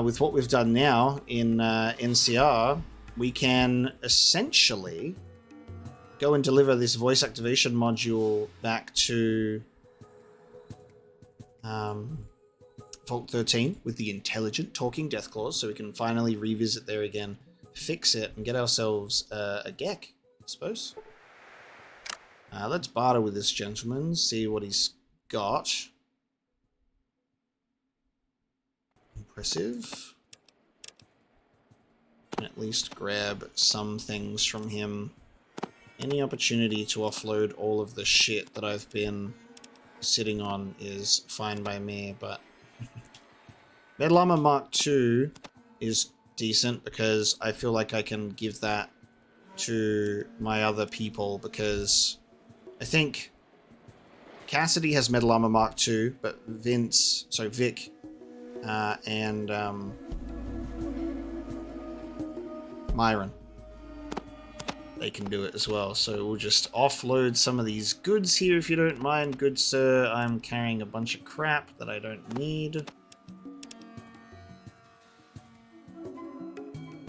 Speaker 1: with what we've done now in NCR, we can essentially go and deliver this voice activation module back to Vault 13 with the intelligent talking Deathclaws, so we can finally revisit there again, fix it, and get ourselves a Gek, I suppose. Let's barter with this gentleman, see what he's got. Impressive. At least grab some things from him. Any opportunity to offload all of the shit that I've been sitting on is fine by me, but Med Llama Mark II is decent because I feel like I can give that to my other people because I think Cassidy has Metal Armor Mark II, but Vic, and Myron, they can do it as well. So we'll just offload some of these goods here if you don't mind, good sir. I'm carrying a bunch of crap that I don't need.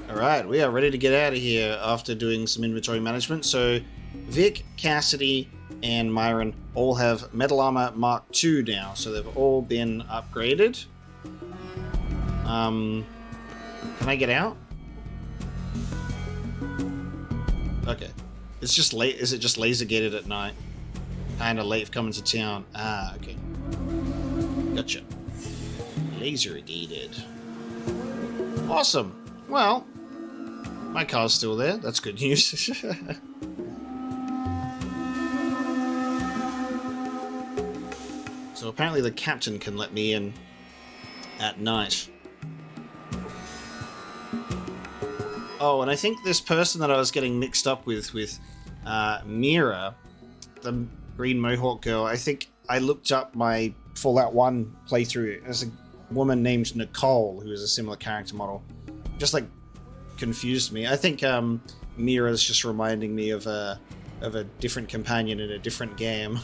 Speaker 1: Alright, we are ready to get out of here after doing some inventory management. So Vic, Cassidy, and Myron all have Metal Armor Mark II now, so they've all been upgraded. Can I get out? Okay. It's just late. Is it just laser gated at night? Kinda late for coming to town. Ah, okay. Gotcha. Laser gated. Awesome. Well, my car's still there. That's good news. So apparently the captain can let me in at night. Oh, and I think this person that I was getting mixed up with Mira, the green mohawk girl, I think I looked up my Fallout 1 playthrough. There's a woman named Nicole who is a similar character model. Just like confused me. I think Mira's just reminding me of a different companion in a different game.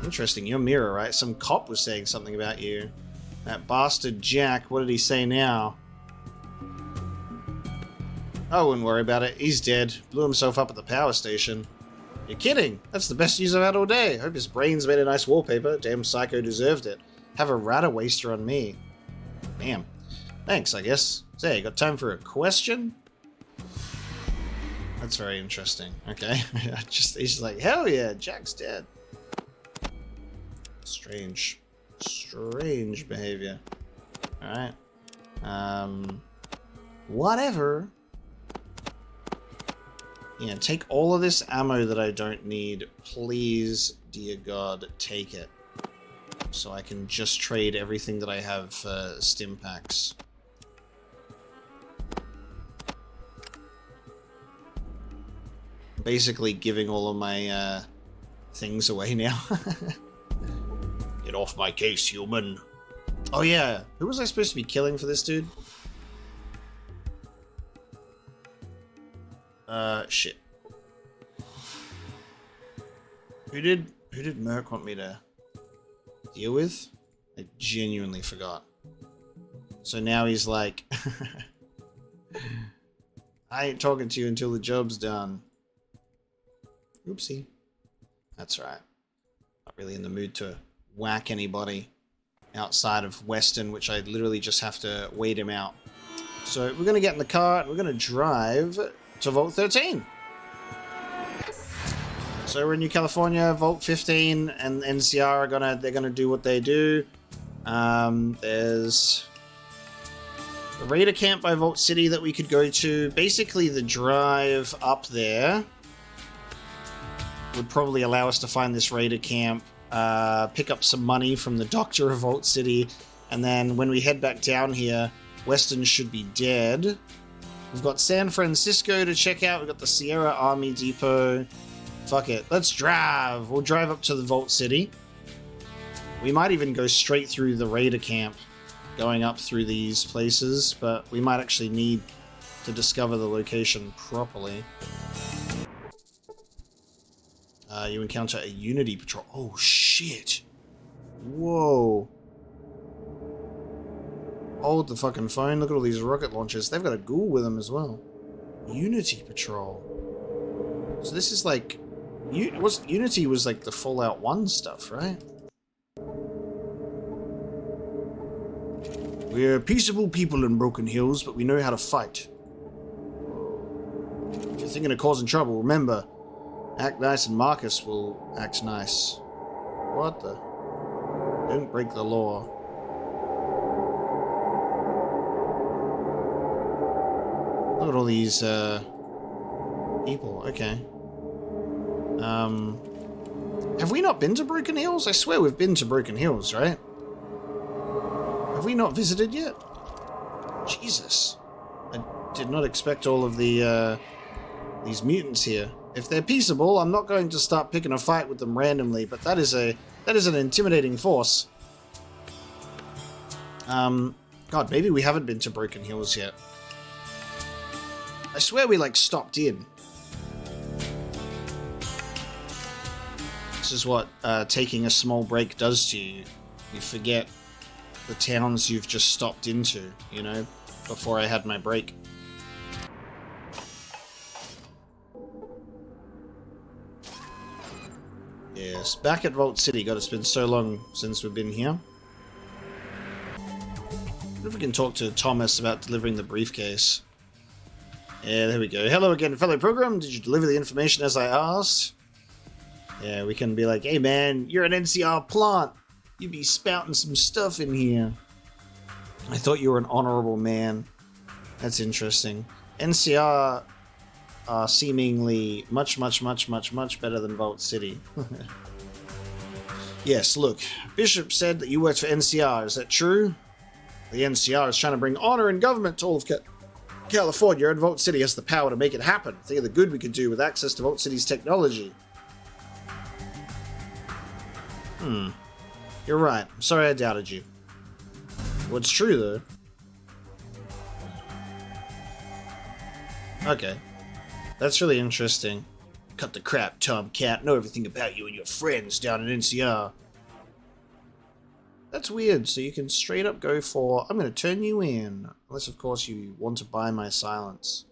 Speaker 1: Interesting, you're Mira, right? Some cop was saying something about you. That bastard Jack, what did he say now? I wouldn't worry about it. He's dead. Blew himself up at the power station. You're kidding? That's the best news I've had all day. Hope his brains made a nice wallpaper. Damn psycho deserved it. Have a rata waster on me. Damn. Thanks, I guess. Say, got time for a question? That's very interesting. Okay. He's like, hell yeah, Jack's dead. Strange. Strange behavior. Alright. Whatever. Yeah, take all of this ammo that I don't need. Please, dear God, take it. So I can just trade everything that I have for stim packs. Basically giving all of my things away now. Get off my case, human. Oh yeah, who was I supposed to be killing for this dude? Shit. Who did Merc want me to deal with? I genuinely forgot. So now he's like, I ain't talking to you until the job's done. Oopsie. That's right. Not really in the mood to whack anybody outside of Weston, which I literally just have to wait him out. So we're going to get in the car and we're going to drive to Vault 13. So we're in New California, Vault 15 and NCR are they're gonna do what they do. There's a raider camp by Vault City that we could go to. Basically the drive up there would probably allow us to find this raider camp, pick up some money from the doctor of Vault City, and then when we head back down here, Weston should be dead. We've got San Francisco to check out. We've got the Sierra Army Depot. Fuck it. Let's drive. We'll drive up to the Vault City. We might even go straight through the raider camp, going up through these places, but we might actually need to discover the location properly. You encounter a Unity patrol. Oh, shit. Whoa. Hold the fucking phone. Look at all these rocket launchers. They've got a ghoul with them as well. Unity patrol. So this is like... Unity was like the Fallout 1 stuff, right? We're peaceable people in Broken Hills, but we know how to fight. If you're thinking of causing trouble, remember, act nice and Marcus will act nice. What the? Don't break the law. Look at all these, people. Okay. Have we not been to Broken Hills? I swear we've been to Broken Hills, right? Have we not visited yet? Jesus. I did not expect all of the, these mutants here. If they're peaceable, I'm not going to start picking a fight with them randomly, but that is an intimidating force. God, maybe we haven't been to Broken Hills yet. I swear we, like, stopped in. This is what taking a small break does to you. You forget the towns you've just stopped into, you know, before I had my break. Yes, back at Vault City. God, it's been so long since we've been here. If we can talk to Thomas about delivering the briefcase. Yeah, there we go. Hello again, fellow program. Did you deliver the information as I asked? Yeah, we can be like, hey man, you're an NCR plant. You be spouting some stuff in here. I thought you were an honorable man. That's interesting. NCR are seemingly much better than Vault City. Yes, look, Bishop said that you worked for NCR. Is that true? The NCR is trying to bring honor and government to all of California, and Vault City has the power to make it happen. Think of the good we could do with access to Vault City's technology. You're right. I'm sorry I doubted you. What's true, though? Okay. That's really interesting. Cut the crap, Tomcat. Know everything about you and your friends down at NCR. That's weird. So you can straight up go for, I'm going to turn you in. Unless, of course, you want to buy my silence.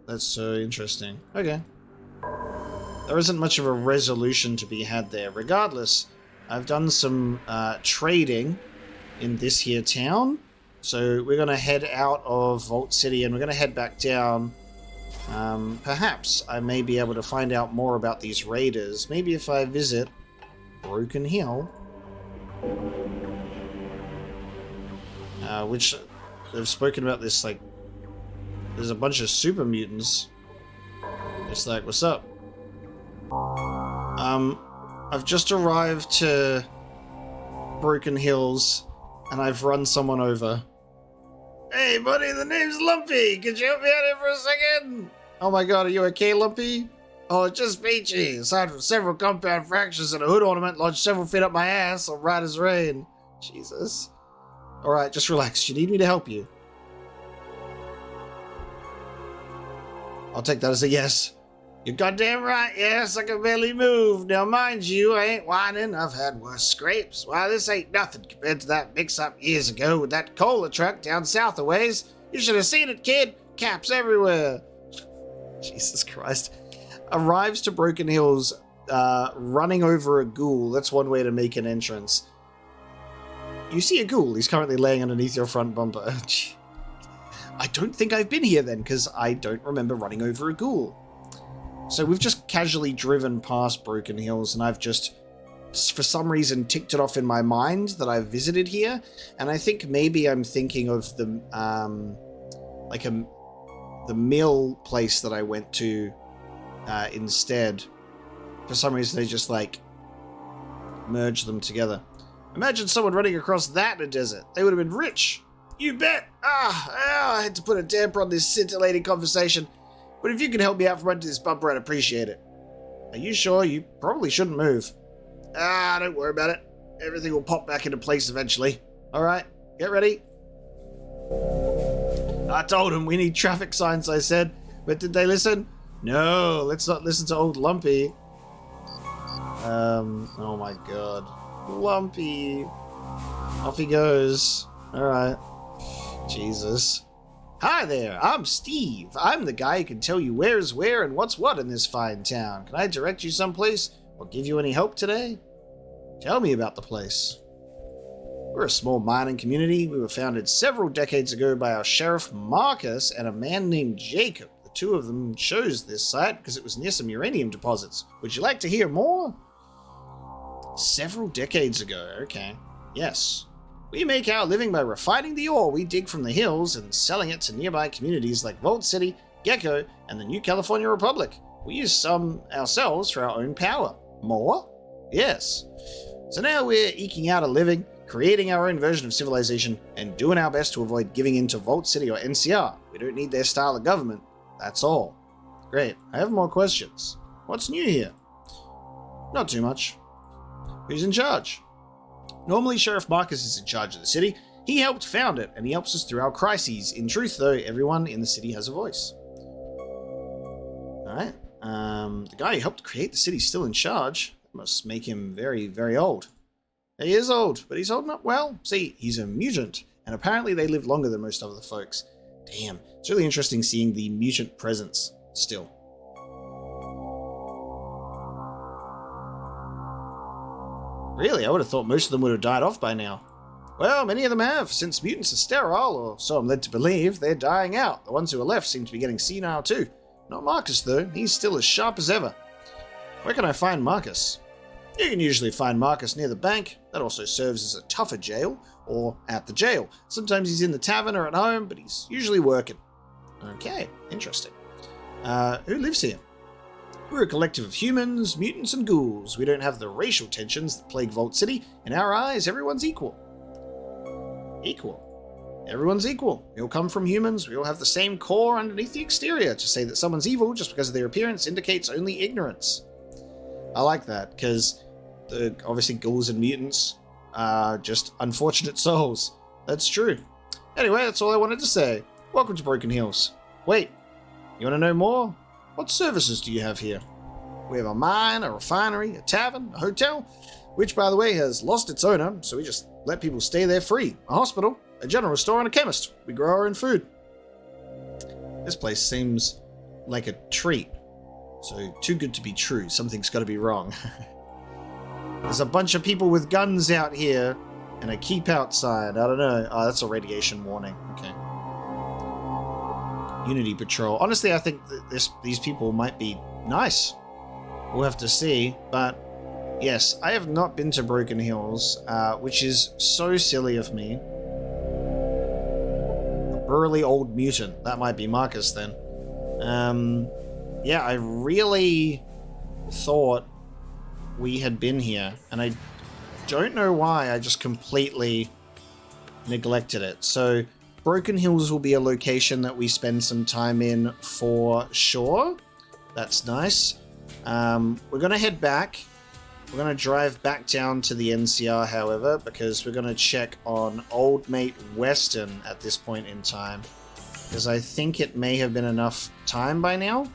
Speaker 1: That's so interesting. Okay. There isn't much of a resolution to be had there. Regardless, I've done some trading in this here town. So we're going to head out of Vault City and we're going to head back down. Perhaps I may be able to find out more about these raiders. Maybe if I visit Broken Hill. Which they've spoken about this, like, there's a bunch of super mutants. It's like, what's up? I've just arrived to Broken Hills and I've run someone over. Hey buddy, the name's Lumpy. Could you help me out here for a second? Oh my god, are you okay, Lumpy? Oh, it's just peachy. Aside from several compound fractures and a hood ornament lodged several feet up my ass, all right as rain. Jesus. Alright, just relax. You need me to help you? I'll take that as a yes. You're goddamn right, yes, I can barely move. Now mind you, I ain't whining. I've had worse scrapes. Why, this ain't nothing compared to that mix-up years ago with that cola truck down south a ways. You should have seen it, kid. Caps everywhere. Jesus Christ. Arrives to Broken Hills, running over a ghoul. That's one way to make an entrance. You see a ghoul. He's currently laying underneath your front bumper. I don't think I've been here then, because I don't remember running over a ghoul. So we've just casually driven past Broken Hills, and I've just, for some reason, ticked it off in my mind that I've visited here. And I think maybe I'm thinking of the, the mill place that I went to instead. For some reason, they just, like, merged them together. Imagine someone running across that in a desert. They would have been rich. You bet. I had to put a damper on this scintillating conversation. But if you can help me out from under this bumper, I'd appreciate it. Are you sure? You probably shouldn't move. Don't worry about it. Everything will pop back into place eventually. Alright, get ready. I told them we need traffic signs, I said. But did they listen? No, let's not listen to old Lumpy. Oh my god. Lumpy. Off he goes. Alright. Jesus. Hi there, I'm Steve. I'm the guy who can tell you where's where and what's what in this fine town. Can I direct you someplace or give you any help today? Tell me about the place. We're a small mining community. We were founded several decades ago by our Sheriff Marcus and a man named Jacob. The two of them chose this site because it was near some uranium deposits. Would you like to hear more? Several decades ago, okay. Yes. We make our living by refining the ore we dig from the hills and selling it to nearby communities like Vault City, Gecko, and the New California Republic. We use some ourselves for our own power. More? Yes. So now we're eking out a living, creating our own version of civilization and doing our best to avoid giving in to Vault City or NCR. We don't need their style of government. That's all. Great. I have more questions. What's new here? Not too much. Who's in charge? Normally, Sheriff Marcus is in charge of the city. He helped found it, and he helps us through our crises. In truth, though, everyone in the city has a voice. Alright. The guy who helped create the city is still in charge. That must make him very, very old. He is old, but he's holding up well. See, he's a mutant, and apparently they live longer than most other folks. Damn, it's really interesting seeing the mutant presence still. Really, I would have thought most of them would have died off by now. Well, many of them have. Since mutants are sterile, or so I'm led to believe, they're dying out. The ones who are left seem to be getting senile too. Not Marcus, though. He's still as sharp as ever. Where can I find Marcus? You can usually find Marcus near the bank. That also serves as a tougher jail, or at the jail. Sometimes he's in the tavern or at home, but he's usually working. Okay, interesting. Who lives here? We're a collective of humans, mutants, and ghouls. We don't have the racial tensions that plague Vault City. In our eyes, everyone's equal. Equal. Everyone's equal. We all come from humans. We all have the same core underneath the exterior. To say that someone's evil just because of their appearance indicates only ignorance. I like that, because obviously ghouls and mutants are just unfortunate souls. That's true. Anyway, that's all I wanted to say. Welcome to Broken Hills. Wait, you want to know more? What services do you have here? We have a mine, a refinery, a tavern, a hotel, which, by the way, has lost its owner, so we just let people stay there free. A hospital, a general store, and a chemist. We grow our own food. This place seems like a treat. So, too good to be true. Something's got to be wrong. There's a bunch of people with guns out here, and a keep out sign. I don't know. Oh, that's a radiation warning. Okay. Unity Patrol. Honestly, I think that these people might be nice. We'll have to see. But yes, I have not been to Broken Hills, which is so silly of me. A burly old mutant. That might be Marcus then. Yeah, I really thought we had been here, and I don't know why. I just completely neglected it. So Broken Hills will be a location that we spend some time in for sure. That's nice. We're going to head back. We're going to drive back down to the NCR, however, because we're going to check on old mate Weston at this point in time. Because I think it may have been enough time by now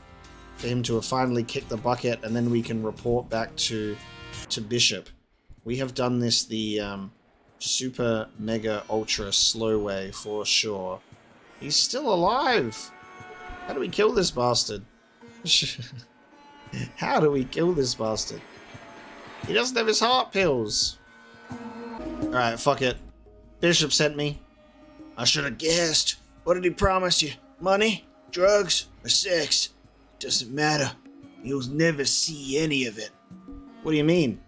Speaker 1: for him to have finally kicked the bucket, and then we can report back to Bishop. We have done this the super mega ultra slow way for sure. He's still alive. How do we kill this bastard? How do we kill this bastard? He doesn't have his heart pills. Alright, fuck it. Bishop sent me. I should have guessed. What did he promise you? Money? Drugs? Or sex? Doesn't matter. You'll never see any of it. What do you mean?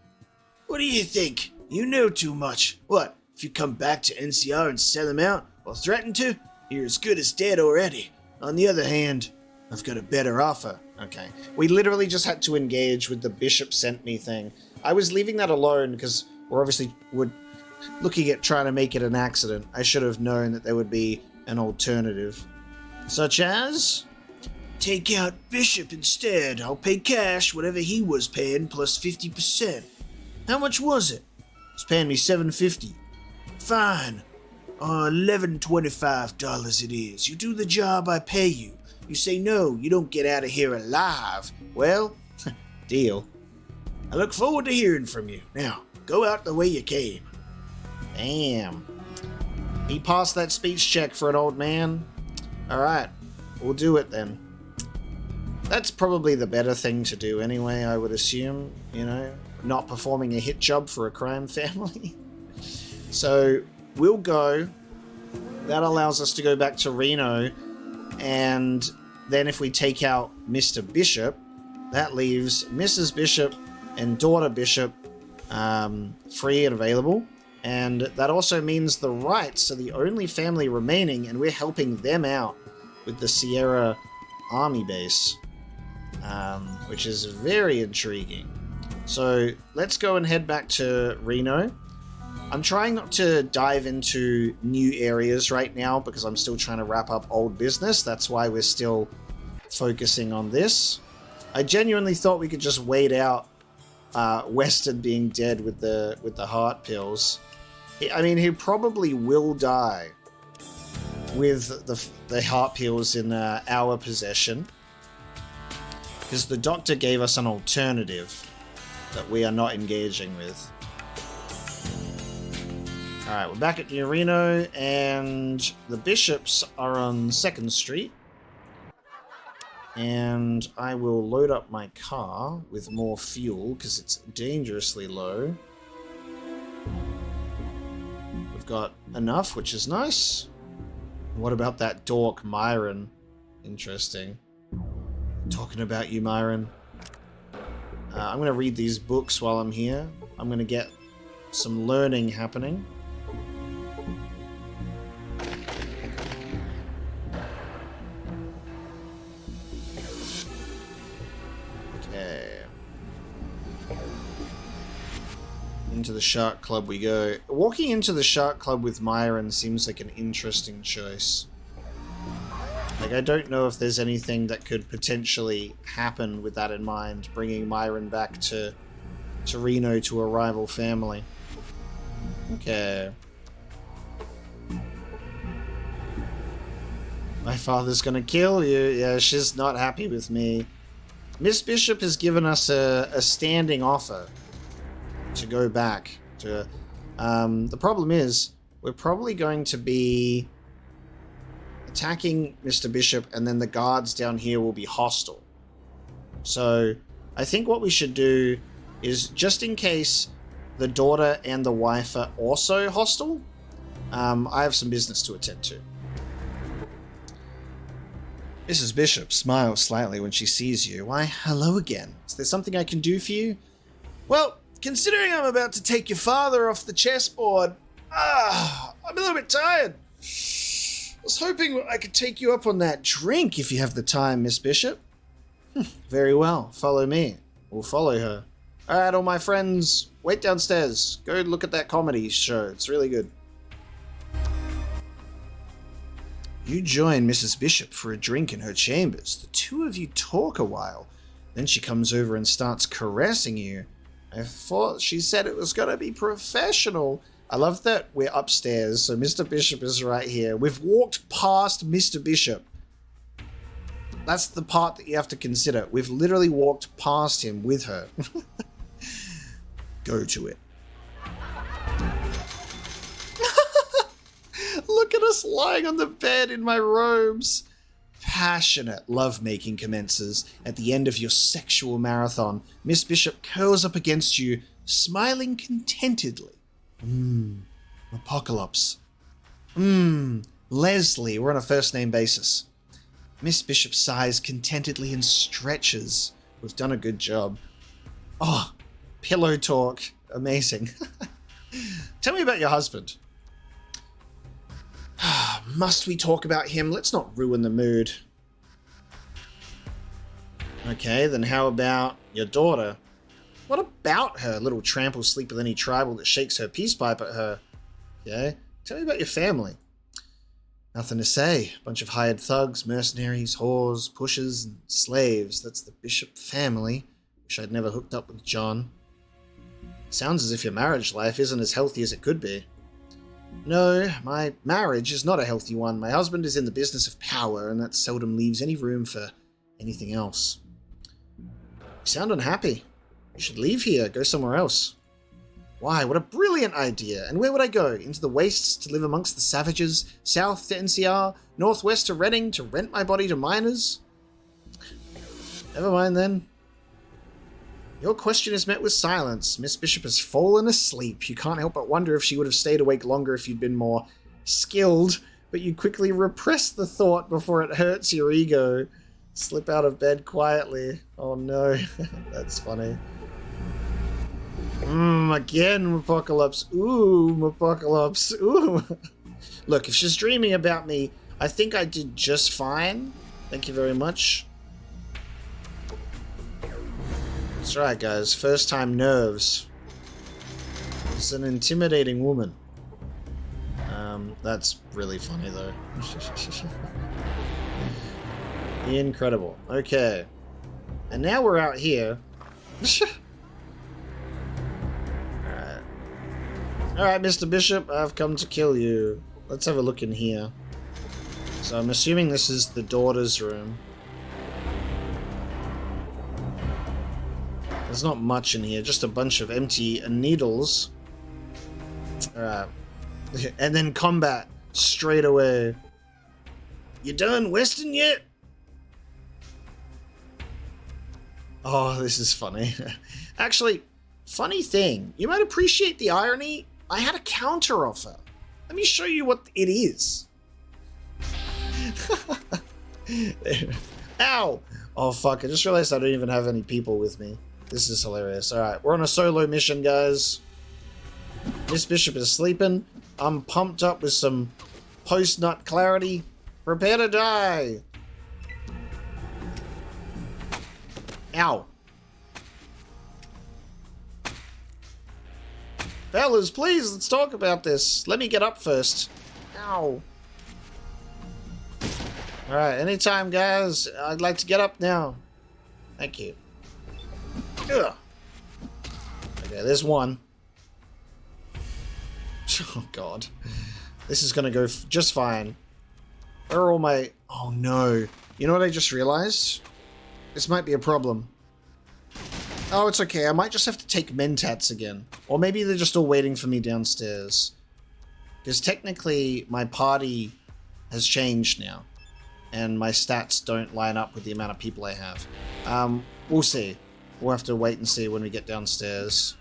Speaker 1: What do you think? You know too much. What? If you come back to NCR and sell him out, or threaten to, you're as good as dead already. On the other hand, I've got a better offer. Okay. We literally just had to engage with the Bishop sent me thing. I was leaving that alone because we're looking at trying to make it an accident. I should have known that there would be an alternative. Such as? Take out Bishop instead. I'll pay cash, whatever he was paying, plus 50%. How much was it? He's paying me $7.50. Fine. $11.25 it is. You do the job, I pay you. You say no, you don't get out of here alive. Well, deal. I look forward to hearing from you. Now, go out the way you came. Damn. He passed that speech check for an old man. Alright, we'll do it then. That's probably the better thing to do anyway, I would assume. You know, not performing a hit job for a crime family. So, we'll go. That allows us to go back to Reno. And then if we take out Mr. Bishop, that leaves Mrs. Bishop and daughter Bishop free and available. And that also means the Wrights are the only family remaining, and we're helping them out with the Sierra Army base, which is very intriguing. So let's go and head back to Reno. I'm trying not to dive into new areas right now because I'm still trying to wrap up old business. That's why we're still focusing on this. I genuinely thought we could just wait out Weston being dead with the heart pills. I mean, he probably will die with the heart pills in our possession, because the doctor gave us an alternative that we are not engaging with. Alright, we're back at New Reno, and the Bishops are on 2nd Street. And I will load up my car with more fuel, because it's dangerously low. We've got enough, which is nice. What about that dork, Myron? Interesting. Talking about you, Myron. I'm going to read these books while I'm here. I'm going to get some learning happening. Okay. Into the Shark Club we go. Walking into the Shark Club with Myron seems like an interesting choice. Like, I don't know if there's anything that could potentially happen with that in mind, bringing Myron back to Reno to a rival family. Okay. My father's gonna kill you. Yeah, she's not happy with me. Miss Bishop has given us a standing offer to go back to. The problem is, we're probably going to be attacking Mr. Bishop, and then the guards down here will be hostile. So I think what we should do is, just in case the daughter and the wife are also hostile, I have some business to attend to. Mrs. Bishop smiles slightly when she sees you. Why, hello again. Is there something I can do for you? Well, considering I'm about to take your father off the chessboard, I'm a little bit tired. I was hoping I could take you up on that drink if you have the time, Miss Bishop. Very well. Follow me. We'll follow her. Alright, all my friends, wait downstairs. Go look at that comedy show. It's really good. You join Mrs. Bishop for a drink in her chambers. The two of you talk a while. Then she comes over and starts caressing you. I thought she said it was going to be professional. I love that we're upstairs, so Mr. Bishop is right here. We've walked past Mr. Bishop. That's the part that you have to consider. We've literally walked past him with her. Go to it. Look at us lying on the bed in my robes. Passionate lovemaking commences. At the end of your sexual marathon, Miss Bishop curls up against you, smiling contentedly. Apocalypse. Leslie, we're on a first name basis. Miss Bishop sighs contentedly and stretches. We've done a good job. Oh, pillow talk. Amazing. Tell me about your husband. Must we talk about him? Let's not ruin the mood. Okay, then how about your daughter? What about her? Little tramp will sleep with any tribal that shakes her peace pipe at her. Okay, tell me about your family. Nothing to say. Bunch of hired thugs, mercenaries, whores, pushers, and slaves. That's the Bishop family. Wish I'd never hooked up with John. Sounds as if your marriage life isn't as healthy as it could be. No, my marriage is not a healthy one. My husband is in the business of power, and that seldom leaves any room for anything else. You sound unhappy. You should leave here, go somewhere else. Why, what a brilliant idea. And where would I go? Into the wastes to live amongst the savages? South to NCR? Northwest to Reading to rent my body to miners? Never mind then. Your question is met with silence. Miss Bishop has fallen asleep. You can't help but wonder if she would have stayed awake longer if you'd been more skilled, but you quickly repress the thought before it hurts your ego. Slip out of bed quietly. Oh no, that's funny. Again, Apocalypse. Ooh, Apocalypse. Ooh. Look, if she's dreaming about me, I think I did just fine. Thank you very much. That's right, guys. First time nerves. It's an intimidating woman. That's really funny though. Incredible. Okay. And now we're out here. Alright. Alright, Mr. Bishop, I've come to kill you. Let's have a look in here. So I'm assuming this is the daughter's room. There's not much in here, just a bunch of empty needles. Alright. And then combat straight away. You done Weston yet? Oh, this is funny. Actually, funny thing, you might appreciate the irony. I had a counter offer. Let me show you what it is. Ow! Oh fuck, I just realized I don't even have any people with me. This is hilarious. Alright, we're on a solo mission, guys. Miss Bishop is sleeping. I'm pumped up with some post-nut clarity. Prepare to die! Ow. Fellas, please, let's talk about this. Let me get up first. Ow. Alright, anytime, guys. I'd like to get up now. Thank you. Ugh. Okay, there's one. Oh, God. This is gonna go just fine. Where are all my... Oh, no. You know what I just realized? This might be a problem. Oh, it's okay. I might just have to take Mentats again. Or maybe they're just all waiting for me downstairs. Because technically, my party has changed now. And my stats don't line up with the amount of people I have. We'll see. We'll have to wait and see when we get downstairs.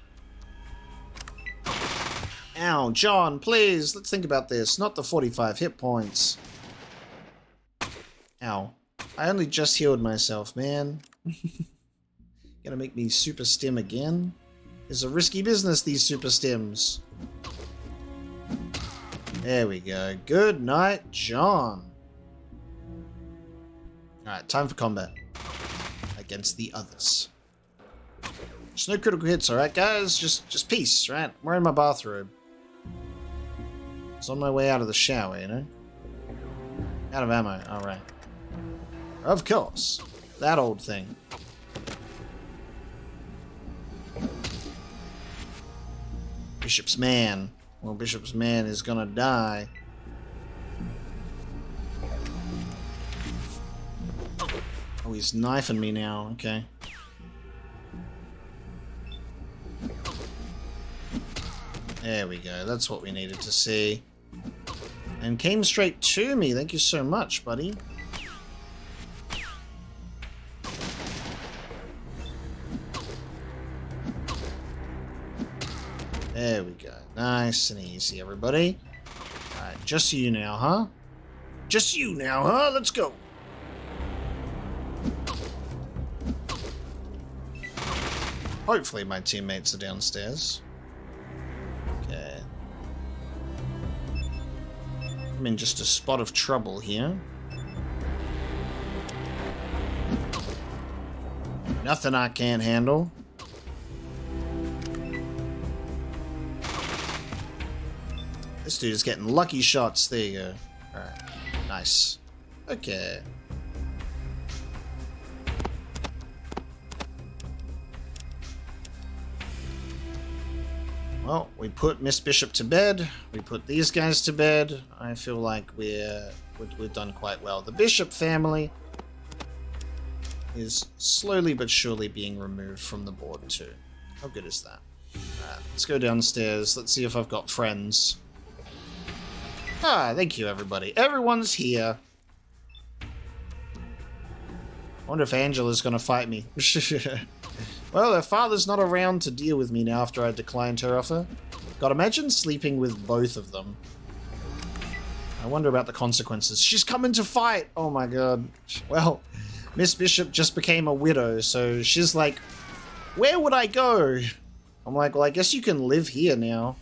Speaker 1: Ow, John, please, let's think about this. Not the 45 hit points. Ow. I only just healed myself, man. Gonna make me super stim again? It's a risky business, these super stims. There we go. Good night, John. Alright, time for combat. Against the others. Just no critical hits, alright, guys? Just peace, right? We're in my bathrobe. It's on my way out of the shower, you know? Out of ammo, alright. Of course. That old thing. Bishop's man. Well, Bishop's man is gonna die. Oh, he's knifing me now. Okay. There we go. That's what we needed to see. And came straight to me. Thank you so much, buddy. There we go. Nice and easy, everybody. Alright, just you now, huh? Just you now, huh? Let's go. Hopefully my teammates are downstairs. Okay. I'm in just a spot of trouble here. Nothing I can't handle. This dude is getting lucky shots. There you go. Alright. Nice. Okay. Well, we put Miss Bishop to bed. We put these guys to bed. I feel like we've done quite well. The Bishop family is slowly but surely being removed from the board too. How good is that? Alright, let's go downstairs. Let's see if I've got friends. Ah, thank you, everybody. Everyone's here. I wonder if Angela's gonna fight me. Well, her father's not around to deal with me now after I declined her offer. God, imagine sleeping with both of them. I wonder about the consequences. She's coming to fight! Oh my god. Well, Miss Bishop just became a widow, so she's like, where would I go? I'm like, well, I guess you can live here now.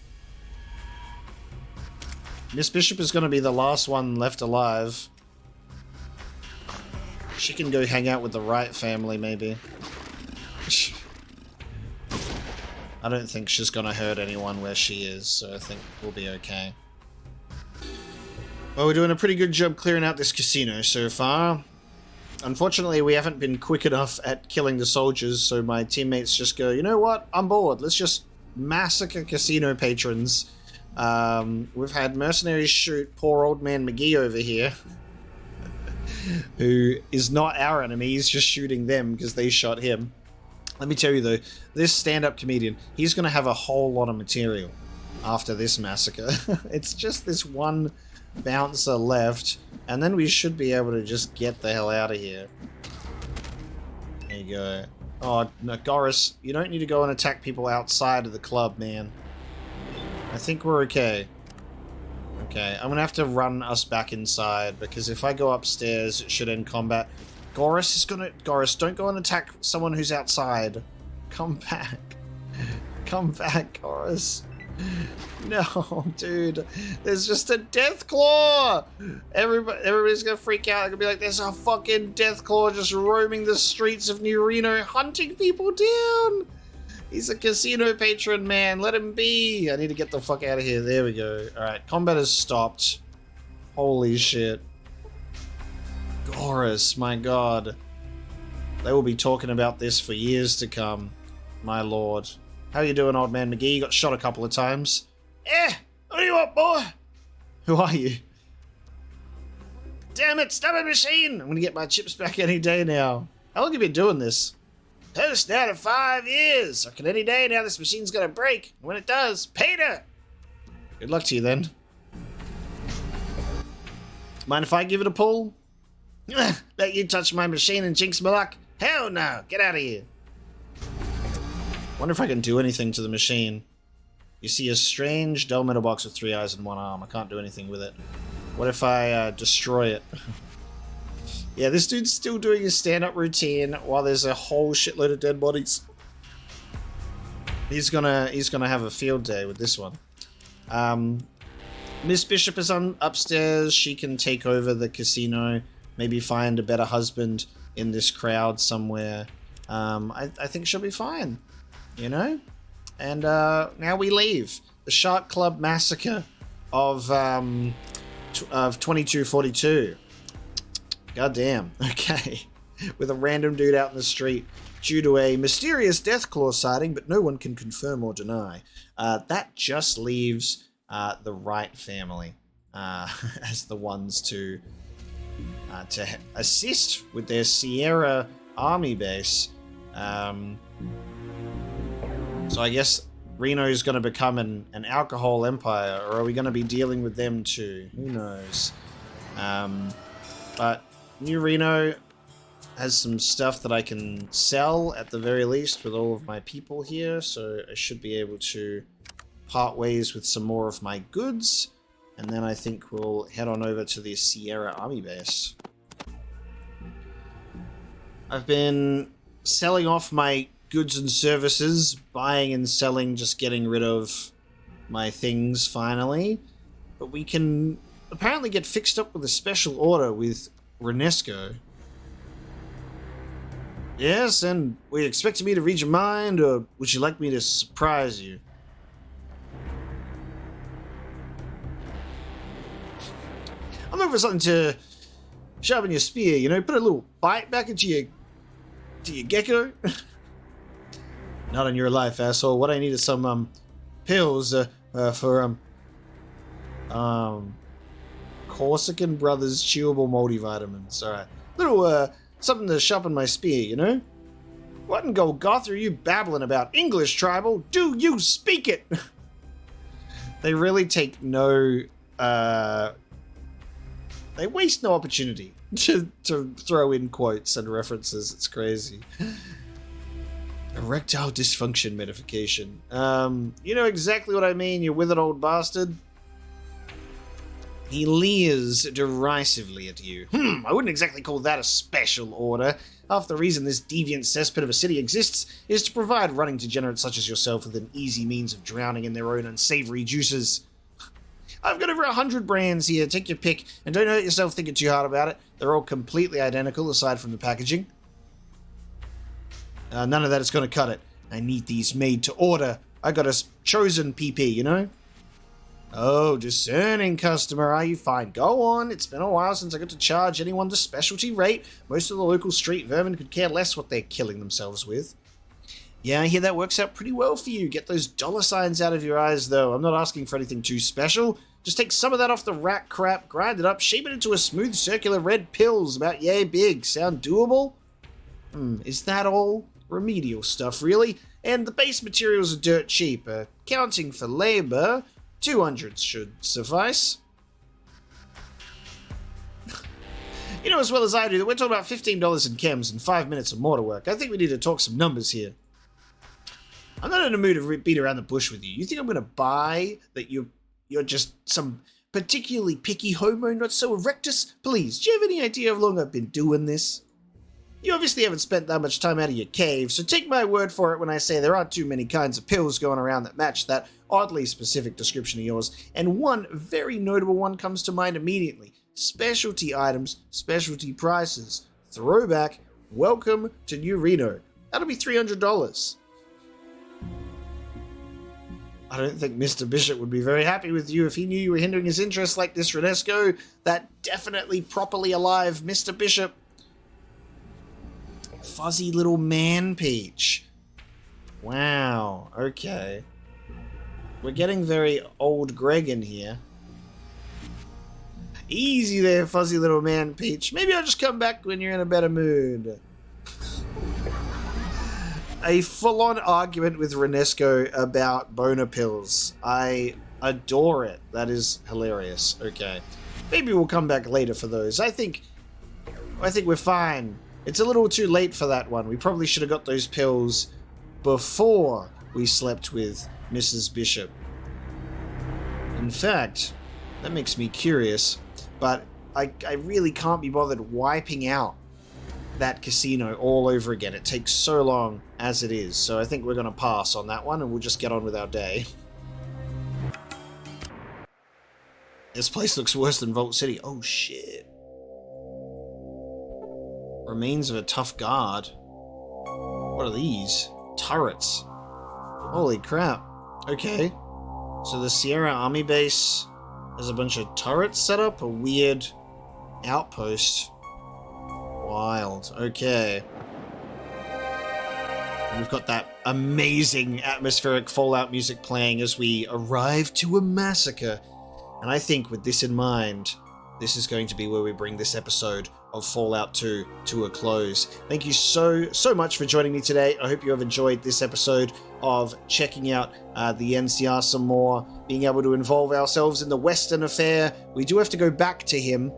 Speaker 1: Miss Bishop is going to be the last one left alive. She can go hang out with the Wright family, maybe. I don't think she's gonna hurt anyone where she is, so I think we'll be okay. Well, we're doing a pretty good job clearing out this casino so far. Unfortunately, we haven't been quick enough at killing the soldiers, so my teammates just go, you know what, I'm bored, let's just massacre casino patrons. We've had mercenaries shoot poor old man McGee over here, who is not our enemy, he's just shooting them because they shot him. Let me tell you though, this stand-up comedian, he's going to have a whole lot of material after this massacre. It's just this one bouncer left, and then we should be able to just get the hell out of here. There you go. Oh, no, Goris, you don't need to go and attack people outside of the club, man. I think we're okay. Okay, I'm gonna have to run us back inside, because if I go upstairs, it should end combat. Goris, don't go and attack someone who's outside. Come back. Come back, Goris. No, dude. There's just a Deathclaw! Everybody's gonna freak out. They're gonna be like, there's a fucking Deathclaw just roaming the streets of New Reno, hunting people down! He's a casino patron, man. Let him be. I need to get the fuck out of here. There we go. Alright, combat has stopped. Holy shit. Goris, my god. They will be talking about this for years to come. My lord. How you doing, old man McGee? You got shot a couple of times. What do you want, boy? Who are you? Damn it, stubborn machine! I'm gonna get my chips back any day now. How long have you been doing this? Post now to 5 years. I reckon any day now this machine's gonna break. When it does, Peter! Good luck to you then. Mind if I give it a pull? Let you touch my machine and jinx my luck? Hell no! Get out of here. Wonder if I can do anything to the machine. You see a strange dull metal box with 3 eyes and 1 arm. I can't do anything with it. What if I destroy it? Yeah, this dude's still doing his stand-up routine while there's a whole shitload of dead bodies. He's gonna have a field day with this one. Miss Bishop is upstairs. She can take over the casino. Maybe find a better husband in this crowd somewhere. I think she'll be fine. You know? And now we leave. The Shark Club massacre of 2242. Goddamn. Okay. With a random dude out in the street due to a mysterious Deathclaw sighting, but no one can confirm or deny. That just leaves the Wright family as the ones to assist with their Sierra army base. So I guess Reno's going to become an alcohol empire, or are we going to be dealing with them too? Who knows? But New Reno has some stuff that I can sell at the very least with all of my people here, so I should be able to part ways with some more of my goods, and then I think we'll head on over to the Sierra army base. I've been selling off my goods and services, buying and selling, just getting rid of my things finally. But we can apparently get fixed up with a special order with Renesco. Yes, and were you expecting me to read your mind, or would you like me to surprise you? I'm looking for something to sharpen your spear, you know, put a little bite back into your gecko. Not in your life, asshole. What I need is some pills for Corsican Brothers chewable multivitamins. All right, little something to sharpen my spear, you know. What in Golgotha are you babbling about? English, tribal? Do you speak it? They really take no. They waste no opportunity to throw in quotes and references. It's crazy. Erectile dysfunction medication. You know exactly what I mean, you withered old bastard. He leers derisively at you. I wouldn't exactly call that a special order. Half the reason this deviant cesspit of a city exists is to provide running degenerates such as yourself with an easy means of drowning in their own unsavory juices. I've got over 100 brands here, take your pick, and don't hurt yourself thinking too hard about it. They're all completely identical aside from the packaging. None of that is going to cut it. I need these made to order I got a chosen PP, you know? Oh, discerning customer, are you fine? Go on, it's been a while since I got to charge anyone the specialty rate. Most of the local street vermin could care less what they're killing themselves with. Yeah, I hear that works out pretty well for you. Get those dollar signs out of your eyes, though. I'm not asking for anything too special. Just take some of that off the rat crap, grind it up, shape it into a smooth circular red pills about yay big. Sound doable? Is that all? Remedial stuff, really? And the base materials are dirt cheap. Counting for labor, 200 should suffice. You know as well as I do that we're talking about $15 in chems and 5 minutes of mortar work. I think we need to talk some numbers here. I'm not in a mood to beat around the bush with you. You think I'm going to buy that you're just some particularly picky homo, not so erectus? Please, do you have any idea how long I've been doing this? You obviously haven't spent that much time out of your cave, so take my word for it when I say there aren't too many kinds of pills going around that match that oddly specific description of yours, and one very notable one comes to mind immediately. Specialty items, specialty prices. Throwback, welcome to New Reno. That'll be $300. I don't think Mr. Bishop would be very happy with you if he knew you were hindering his interests like this, Renesco. That definitely properly alive Mr. Bishop. Fuzzy little man peach. Wow, okay. We're getting very old Greg in here. Easy there, fuzzy little man peach. Maybe I'll just come back when you're in a better mood. A full-on argument with Renesco about boner pills. I adore it. That is hilarious. Okay. Maybe we'll come back later for those. I think we're fine. It's a little too late for that one. We probably should have got those pills before we slept with Mrs. Bishop. In fact, that makes me curious, but I really can't be bothered wiping out that casino all over again. It takes so long as it is, so I think we're going to pass on that one and we'll just get on with our day. This place looks worse than Vault City. Oh shit. Remains of a tough guard. What are these? Turrets. Holy crap. Okay. So the Sierra Army Base has a bunch of turrets set up? A weird outpost. Wild. Okay. We've got that amazing atmospheric Fallout music playing as we arrive to a massacre. And I think with this in mind, this is going to be where we bring this episode of Fallout 2 to a close. Thank you so much for joining me today. I hope you have enjoyed this episode of checking out the NCR some more, being able to involve ourselves in the Western affair. We do have to go back to him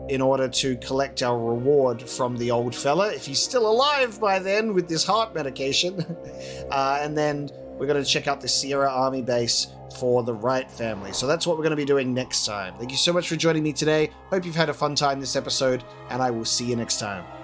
Speaker 1: in order to collect our reward from the old fella, if he's still alive by then with this heart medication. And then we're going to check out the Sierra Army Base for the Wright family. So that's what we're going to be doing next time. Thank you so much for joining me today. Hope you've had a fun time this episode, and I will see you next time.